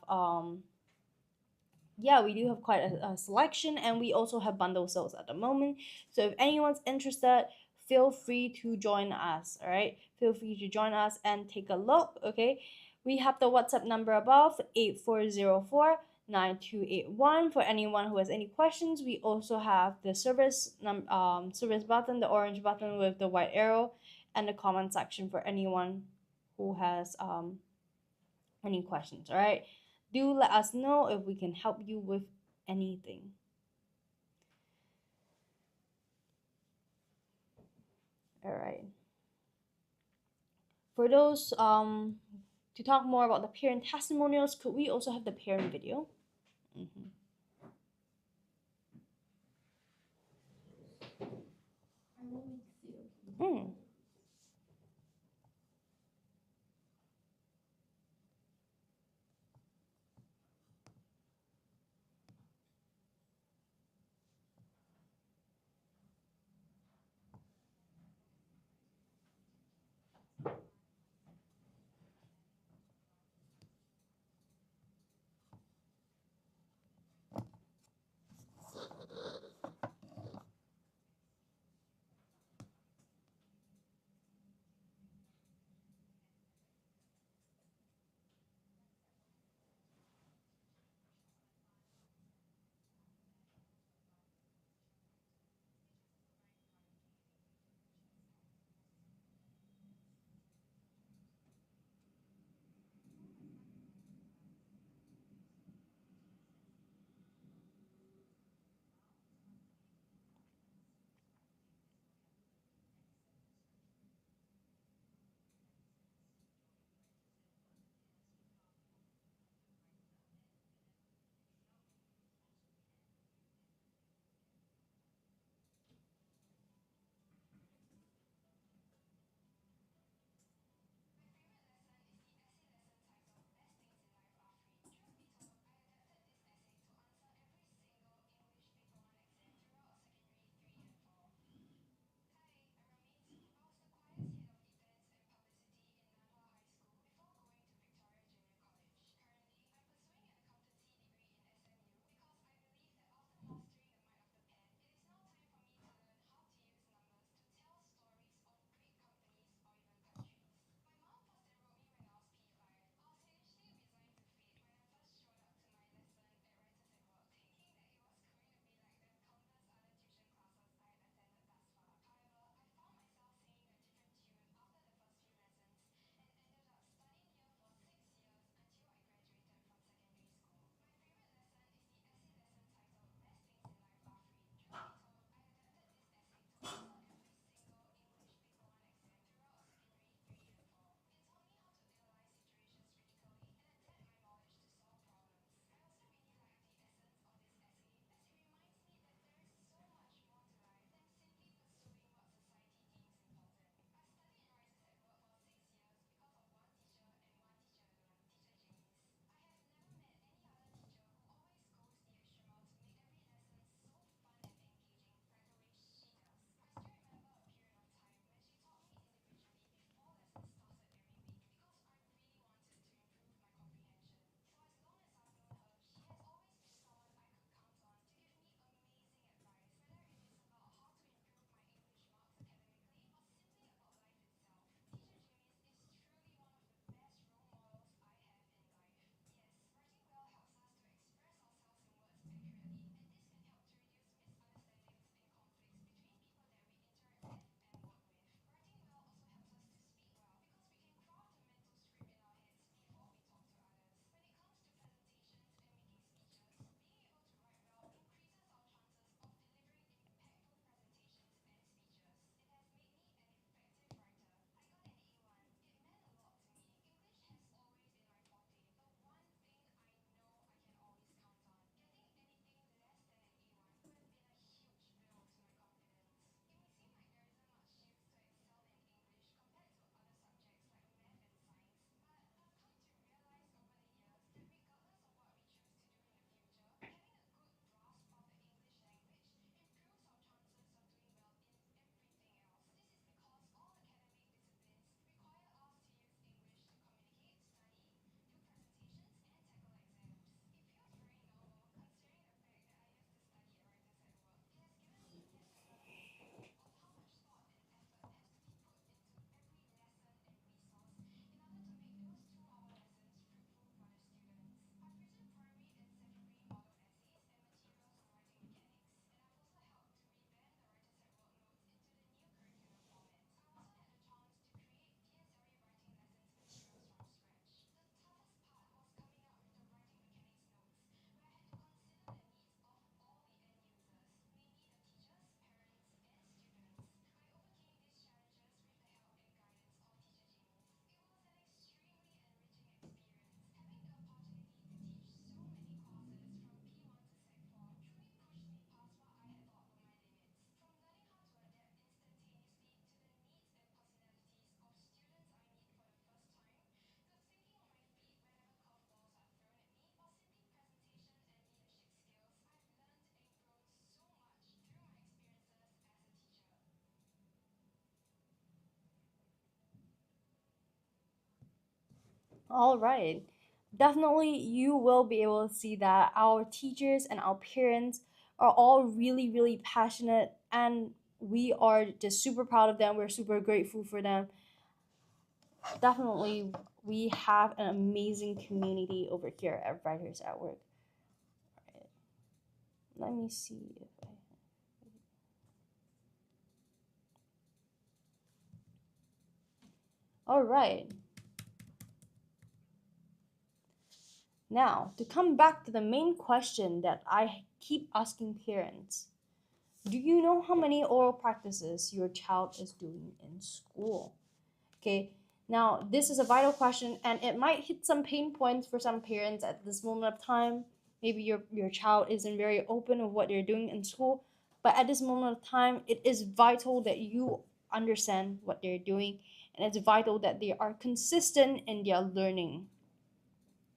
yeah, we do have quite a selection, and we also have bundle sales at the moment. So if anyone's interested, feel free to join us. All right, feel free to join us and take a look. Okay, we have the WhatsApp number above, 8404-9281, for anyone who has any questions. We also have the service button, the orange button with the white arrow, and the comment section for anyone who has any questions. All right. Do let us know if we can help you with anything. All right. For those to talk more about the parent testimonials, could we also have the parent video? Mm-hmm. I will mix it, okay? Mm. All right. Definitely, you will be able to see that our teachers and our parents are all really, really passionate, and we are just super proud of them. We're super grateful for them. Definitely, we have an amazing community over here at Writers at Work. Right. Let me see if I. All right. Now, to come back to the main question that I keep asking parents, do you know how many oral practices your child is doing in school? Okay, now this is a vital question and it might hit some pain points for some parents at this moment of time. Maybe your child isn't very open of what they're doing in school, but at this moment of time, it is vital that you understand what they're doing, and it's vital that they are consistent in their learning.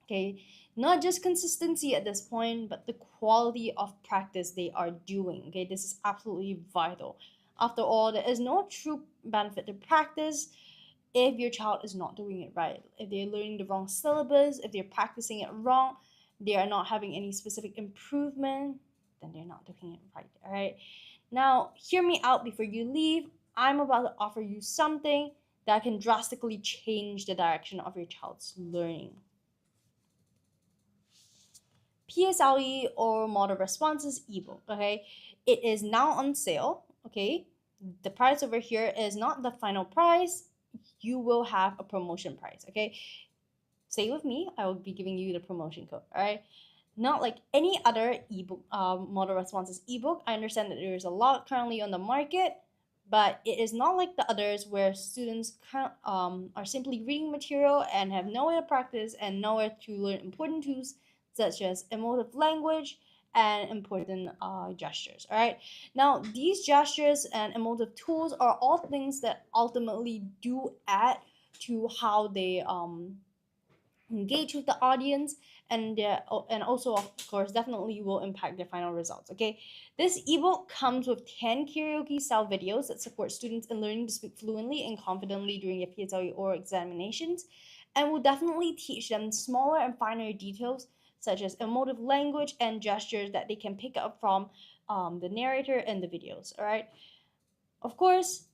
Okay, not just consistency at this point, but the quality of practice they are doing. Okay, this is absolutely vital. After all, there is no true benefit to practice if your child is not doing it right. If they're learning the wrong syllabus, if they're practicing it wrong, they are not having any specific improvement, then they're not doing it right. All right, now hear me out before you leave. I'm about to offer you something that can drastically change the direction of your child's learning. PSLE or Model Responses ebook. Okay, it is now on sale. Okay, the price over here is not the final price. You will have a promotion price. Okay, stay with me. I will be giving you the promotion code. All right. Not like any other ebook, Model Responses ebook. I understand that there is a lot currently on the market, but it is not like the others where students are simply reading material and have nowhere to practice and nowhere to learn important tools such as emotive language and important gestures. All right. Now, these gestures and emotive tools are all things that ultimately do add to how they engage with the audience, and also of course definitely will impact their final results. Okay, this ebook comes with 10 karaoke style videos that support students in learning to speak fluently and confidently during their PSLE oral examinations, and will definitely teach them smaller and finer details such as emotive language and gestures that they can pick up from the narrator in the videos. All right, of course,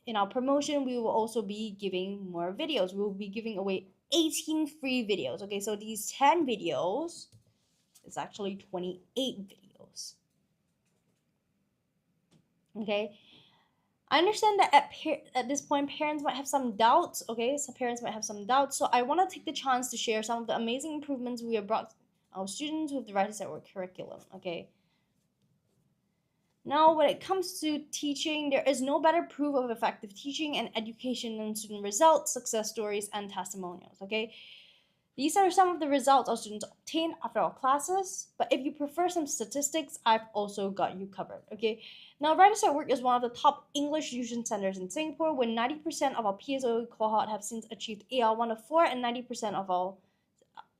in our promotion, we will also be giving more videos. We will be giving away 18 free videos. Okay, so these 10 videos is actually 28 videos. Okay, I understand that at this point, parents might have some doubts. Okay, so parents might have some doubts. So I want to take the chance to share some of the amazing improvements we have brought our students with the Writers at Work curriculum. Okay, now, when it comes to teaching, there is no better proof of effective teaching and education than student results, success stories, and testimonials. Okay, these are some of the results our students obtain after our classes. But if you prefer some statistics, I've also got you covered. Okay, now Writers at Work is one of the top English tuition centers in Singapore, where 90% of our PSLE cohort have since achieved AL 1 of 4, and 90% of our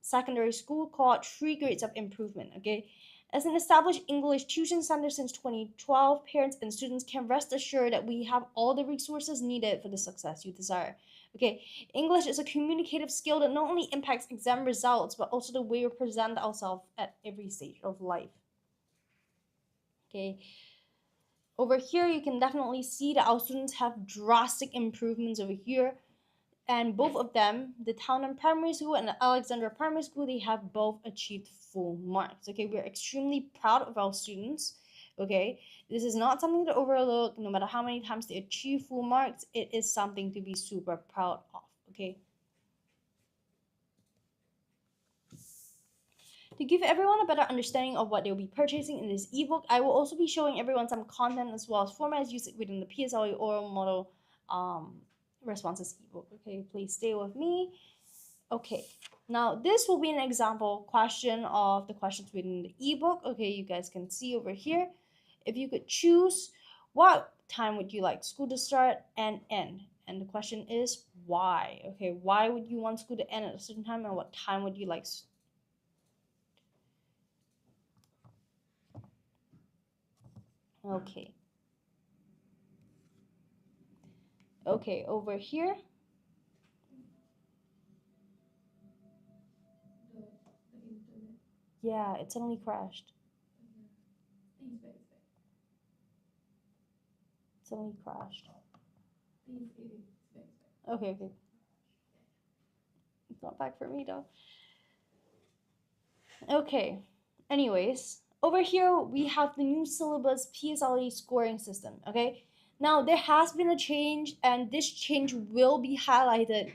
secondary school cohort 3 grades of improvement. Okay, as an established English tuition center since 2012, parents and students can rest assured that we have all the resources needed for the success you desire. Okay, English is a communicative skill that not only impacts exam results, but also the way we present ourselves at every stage of life. Okay, over here you can definitely see that our students have drastic improvements over here, and both of them, the Townham Primary School and the Alexandra Primary School, they have both achieved full marks. Okay, we're extremely proud of our students. Okay, this is not something to overlook. No matter how many times they achieve full marks, it is something to be super proud of. Okay, to give everyone a better understanding of what they'll be purchasing in this ebook, I will also be showing everyone some content as well as formats used within the PSLE oral model responses ebook. Okay, please stay with me. Okay, now this will be an example question of the questions within the ebook. Okay, you guys can see over here. If you could choose, what time would you like school to start and end? And the question is why? Okay, why would you want school to end at a certain time, and what time would you like? Okay. Okay, over here. Yeah, it suddenly crashed. Please fix it. It suddenly crashed. Please fix it. Okay, okay. It's not back for me though. Okay. Anyways, over here we have the new syllabus PSLE scoring system. Okay. Now there has been a change, and this change will be highlighted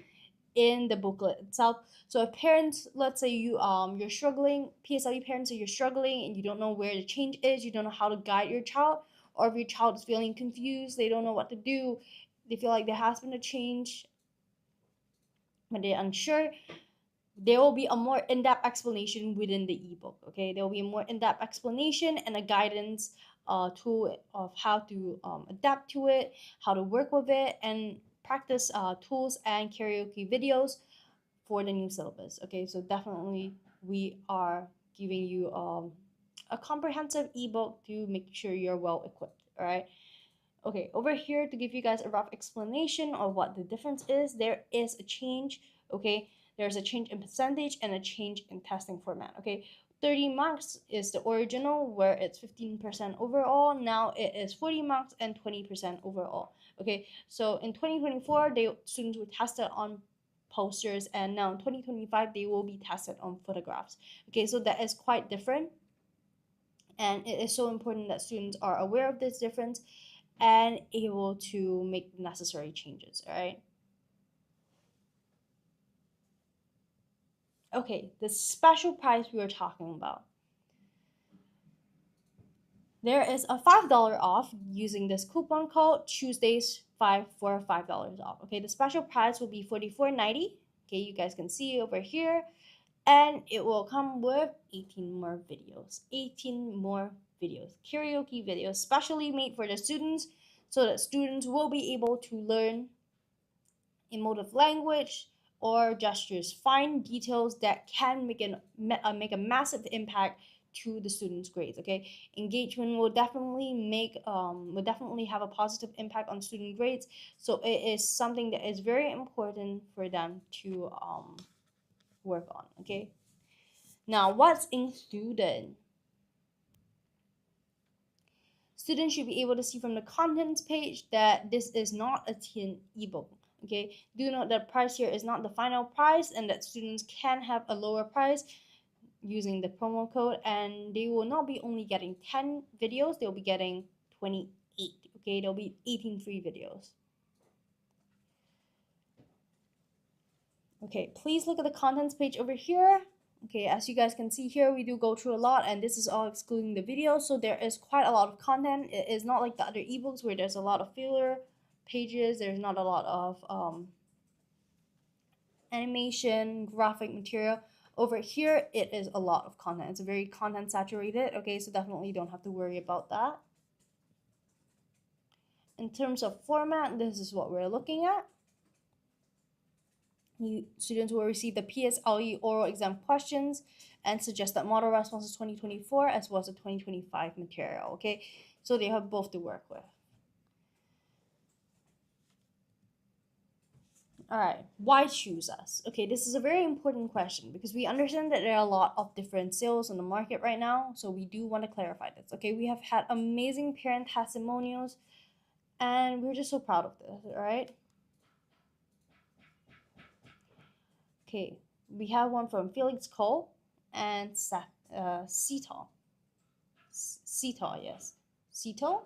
in the booklet itself. So if parents, let's say you're struggling, PSLE parents, so you're struggling and you don't know where the change is, you don't know how to guide your child, or if your child is feeling confused, they don't know what to do, they feel like there has been a change, but they're unsure, there will be a more in-depth explanation within the ebook. Okay, there will be a more in-depth explanation and a guidance tool of how to adapt to it, how to work with it, and practice tools and karaoke videos for the new syllabus. Okay, so definitely we are giving you a comprehensive ebook to make sure you're well equipped. All right. Okay, over here to give you guys a rough explanation of what the difference is, there is a change. Okay, there's a change in percentage and a change in testing format. Okay, 30 marks is the original where it's 15% overall. Now it is 40 marks and 20% overall. Okay, so in 2024, students were tested on posters, and now in 2025 they will be tested on photographs. Okay, so that is quite different, and it is so important that students are aware of this difference and able to make the necessary changes. All right. Okay, the special prize we were talking about. There is a $5 off using this coupon code Tuesdays 5 for $5 off. Okay, the special price will be $44.90. Okay, you guys can see over here, and it will come with 18 more videos. 18 more videos, karaoke videos, specially made for the students, so that students will be able to learn emotive language or gestures, fine details that can make a massive impact to the students' grades. Okay, engagement will definitely have a positive impact on student grades. So it is something that is very important for them to work on. Okay, now what's included? Students should be able to see from the contents page that this is not a teen ebook. Okay, do note that price here is not the final price, and that students can have a lower price using the promo code, and they will not be only getting 10 videos, they'll be getting 28. Okay, there'll be 18 free videos. Okay, please look at the contents page over here. Okay, as you guys can see here, we do go through a lot, and this is all excluding the video, so there is quite a lot of content. It is not like the other ebooks where there's a lot of filler pages, there's not a lot of animation, graphic material. Over here, it is a lot of content. It's very content saturated. Okay, so definitely don't have to worry about that. In terms of format, this is what we're looking at. Students will receive the PSLE oral exam questions and suggested model responses 2024 as well as the 2025 material. Okay, so they have both to work with. All right, why choose us? Okay, this is a very important question because we understand that there are a lot of different sales on the market right now, so we do want to clarify this. Okay, we have had amazing parent testimonials, and we're just so proud of this. All right. Okay, we have one from Felix Cole and Cito. Cito, yes. Cito.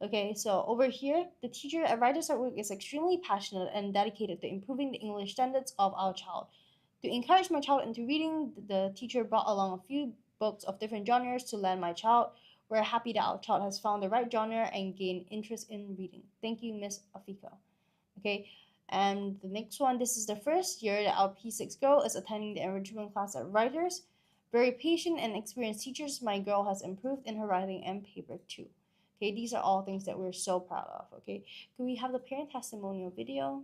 Okay, so over here, the teacher at Writers at Work is extremely passionate and dedicated to improving the English standards of our child. To encourage my child into reading, the teacher brought along a few books of different genres to lend my child. We're happy that our child has found the right genre and gained interest in reading. Thank you, Miss Afika. Okay, and the next one, this is the first year that our P6 girl is attending the enrichment class at Writers. Very patient and experienced teachers, my girl has improved in her writing and paper too. Okay, these are all things that we're so proud of. Okay, can we have the parent testimonial video?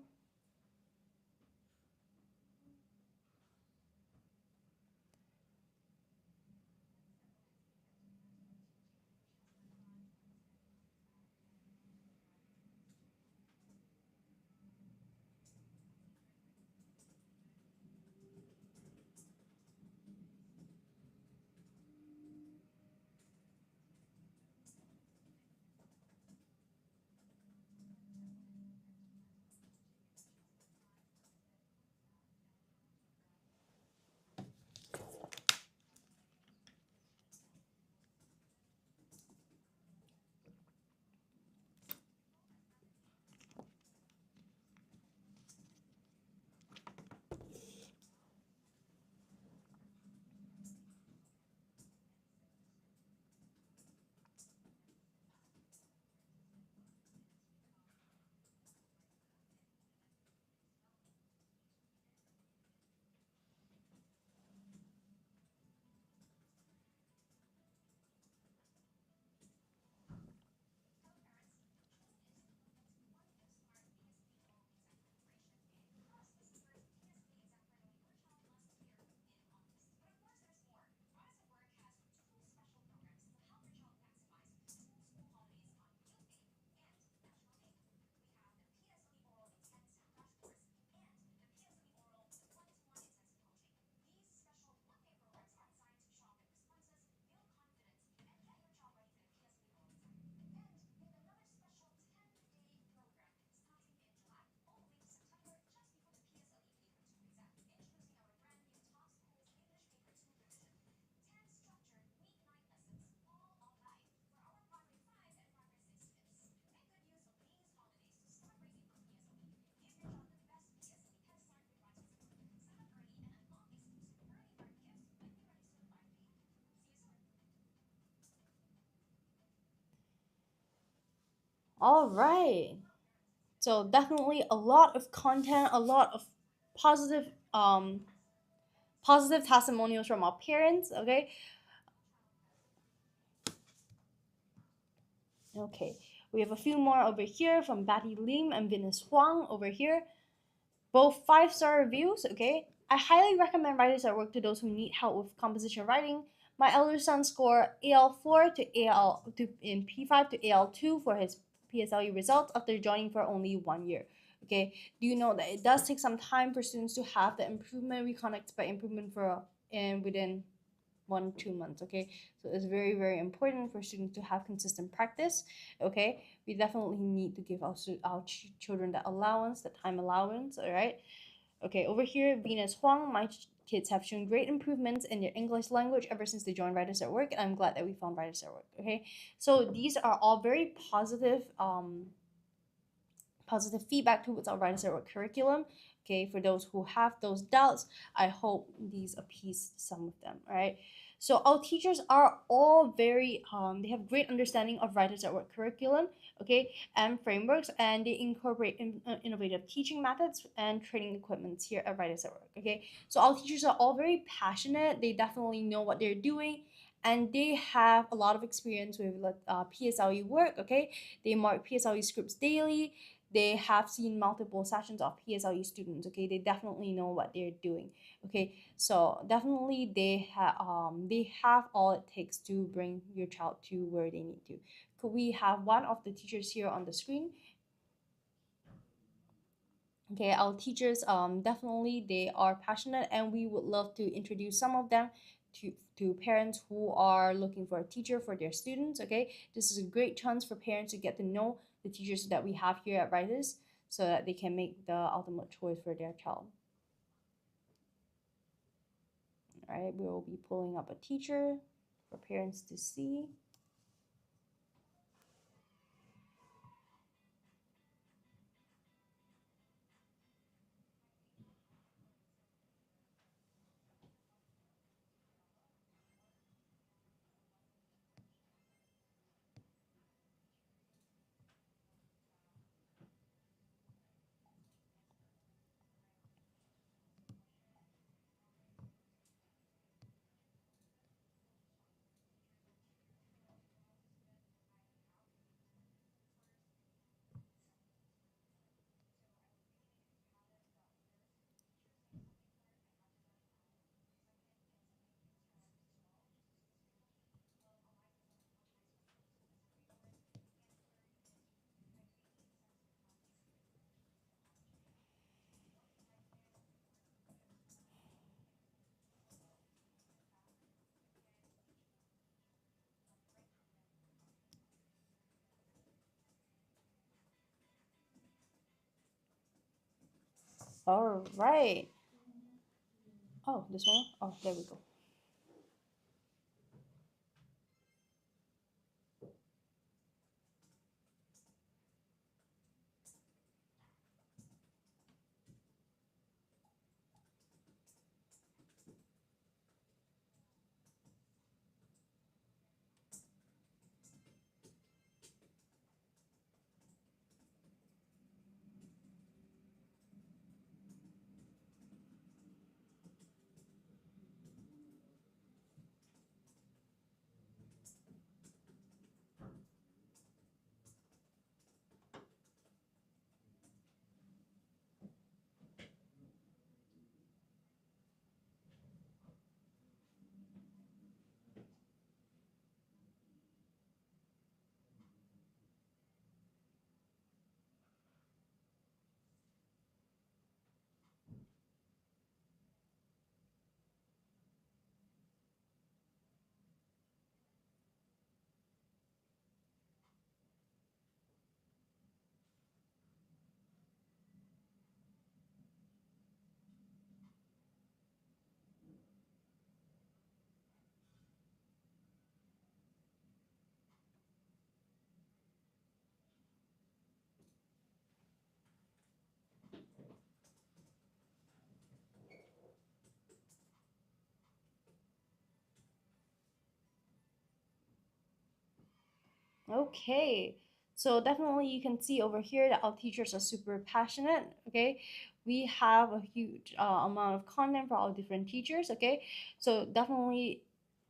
All right. So definitely a lot of content, a lot of positive positive testimonials from our parents, okay? Okay. We have a few more over here from Betty Lim and Venus Huang over here. Both 5-star reviews, okay? I highly recommend Writers at Work to those who need help with composition writing. My elder son scored AL4 to AL to in P5 to AL2 for his PSLE results after joining for only 1 year. Okay, do you know that it does take some time for students to have the improvement? We can't expect improvement for and within 1 2 months. Okay, so it's very very important for students to have consistent practice. Okay, we definitely need to give our children that allowance, the time allowance. All right. Okay, over here, Venus Huang, my kids have shown great improvements in their English language ever since they joined Writers at Work, and I'm glad that we found Writers at Work. Okay, so these are all very positive feedback towards our Writers at Work curriculum. Okay, for those who have those doubts, I hope these appease some of them. All right. So our teachers are all very they have great understanding of Writers at Work curriculum, okay, and frameworks, and they incorporate innovative teaching methods and training equipment here at Writers at Work. Okay, so our teachers are all very passionate. They definitely know what they're doing, and they have a lot of experience with PSLE work. Okay, they mark PSLE scripts daily. They have seen multiple sessions of PSLE students. Okay, they definitely know what they're doing. Okay, so definitely they have all it takes to bring your child to where they need to. Could we have one of the teachers here on the screen? Okay, our teachers definitely they are passionate, and we would love to introduce some of them to parents who are looking for a teacher for their students. Okay, this is a great chance for parents to get to know the teachers that we have here at Writers, so that they can make the ultimate choice for their child. All right, we will be pulling up a teacher for parents to see. All right. Oh, this one. Oh, there we go. Okay, So definitely you can see over here that our teachers are super passionate, okay? We have a huge amount of content for our different teachers, okay? So definitely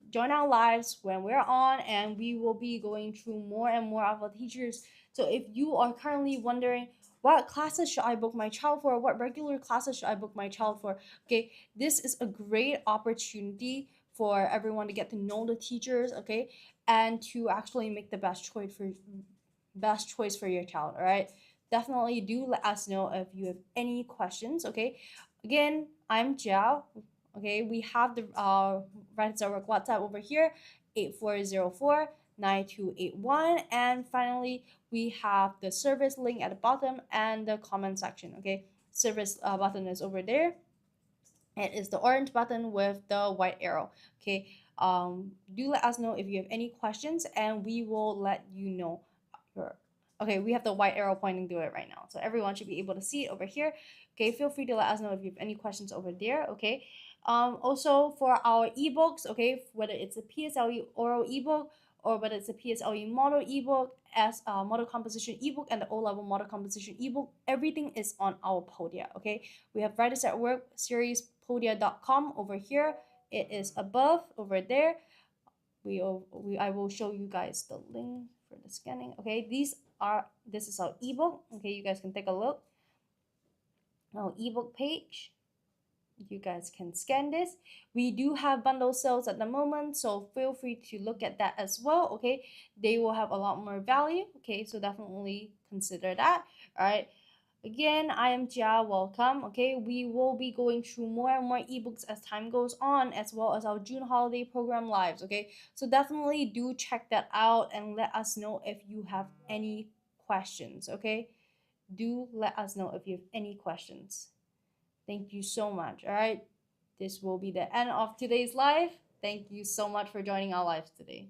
join our lives when we're on, and we will be going through more and more of our teachers. So if you are currently wondering what classes should I book my child for, what regular classes should I book my child for, okay, this is a great opportunity for everyone to get to know the teachers, okay, and to actually make the best choice for your child. All right, definitely do let us know if you have any questions, okay? Again, I'm Jiao. Okay, we have the Write Our Work WhatsApp over here, 8404-9281, and finally we have the service link at the bottom and the comment section. Okay, service button is over there. It is the orange button with the white arrow. Okay, do let us know if you have any questions, and we will let you know. Okay, we have the white arrow pointing to it right now, so everyone should be able to see it over here. Okay, feel free to let us know if you have any questions over there. Okay, also for our ebooks, okay, whether it's a PSLE oral ebook or whether it's a PSLE model ebook, as model composition ebook, and the O-level model composition ebook, everything is on our Podia. Okay, we have Writers at Work series podia.com over here. It is above over there. I will show you guys the link for the scanning. Okay, this is our ebook. Okay, you guys can take a look. Our ebook page. You guys can scan this. We do have bundle sales at the moment, so feel free to look at that as well. Okay, they will have a lot more value. Okay, so definitely consider that. All right. Again, I am Jia. Welcome. Okay, we will be going through more and more ebooks as time goes on, as well as our June holiday program lives. Okay, so definitely do check that out and let us know if you have any questions. Okay, do let us know if you have any questions. Thank you so much. All right, this will be the end of today's live. Thank you so much for joining our live today.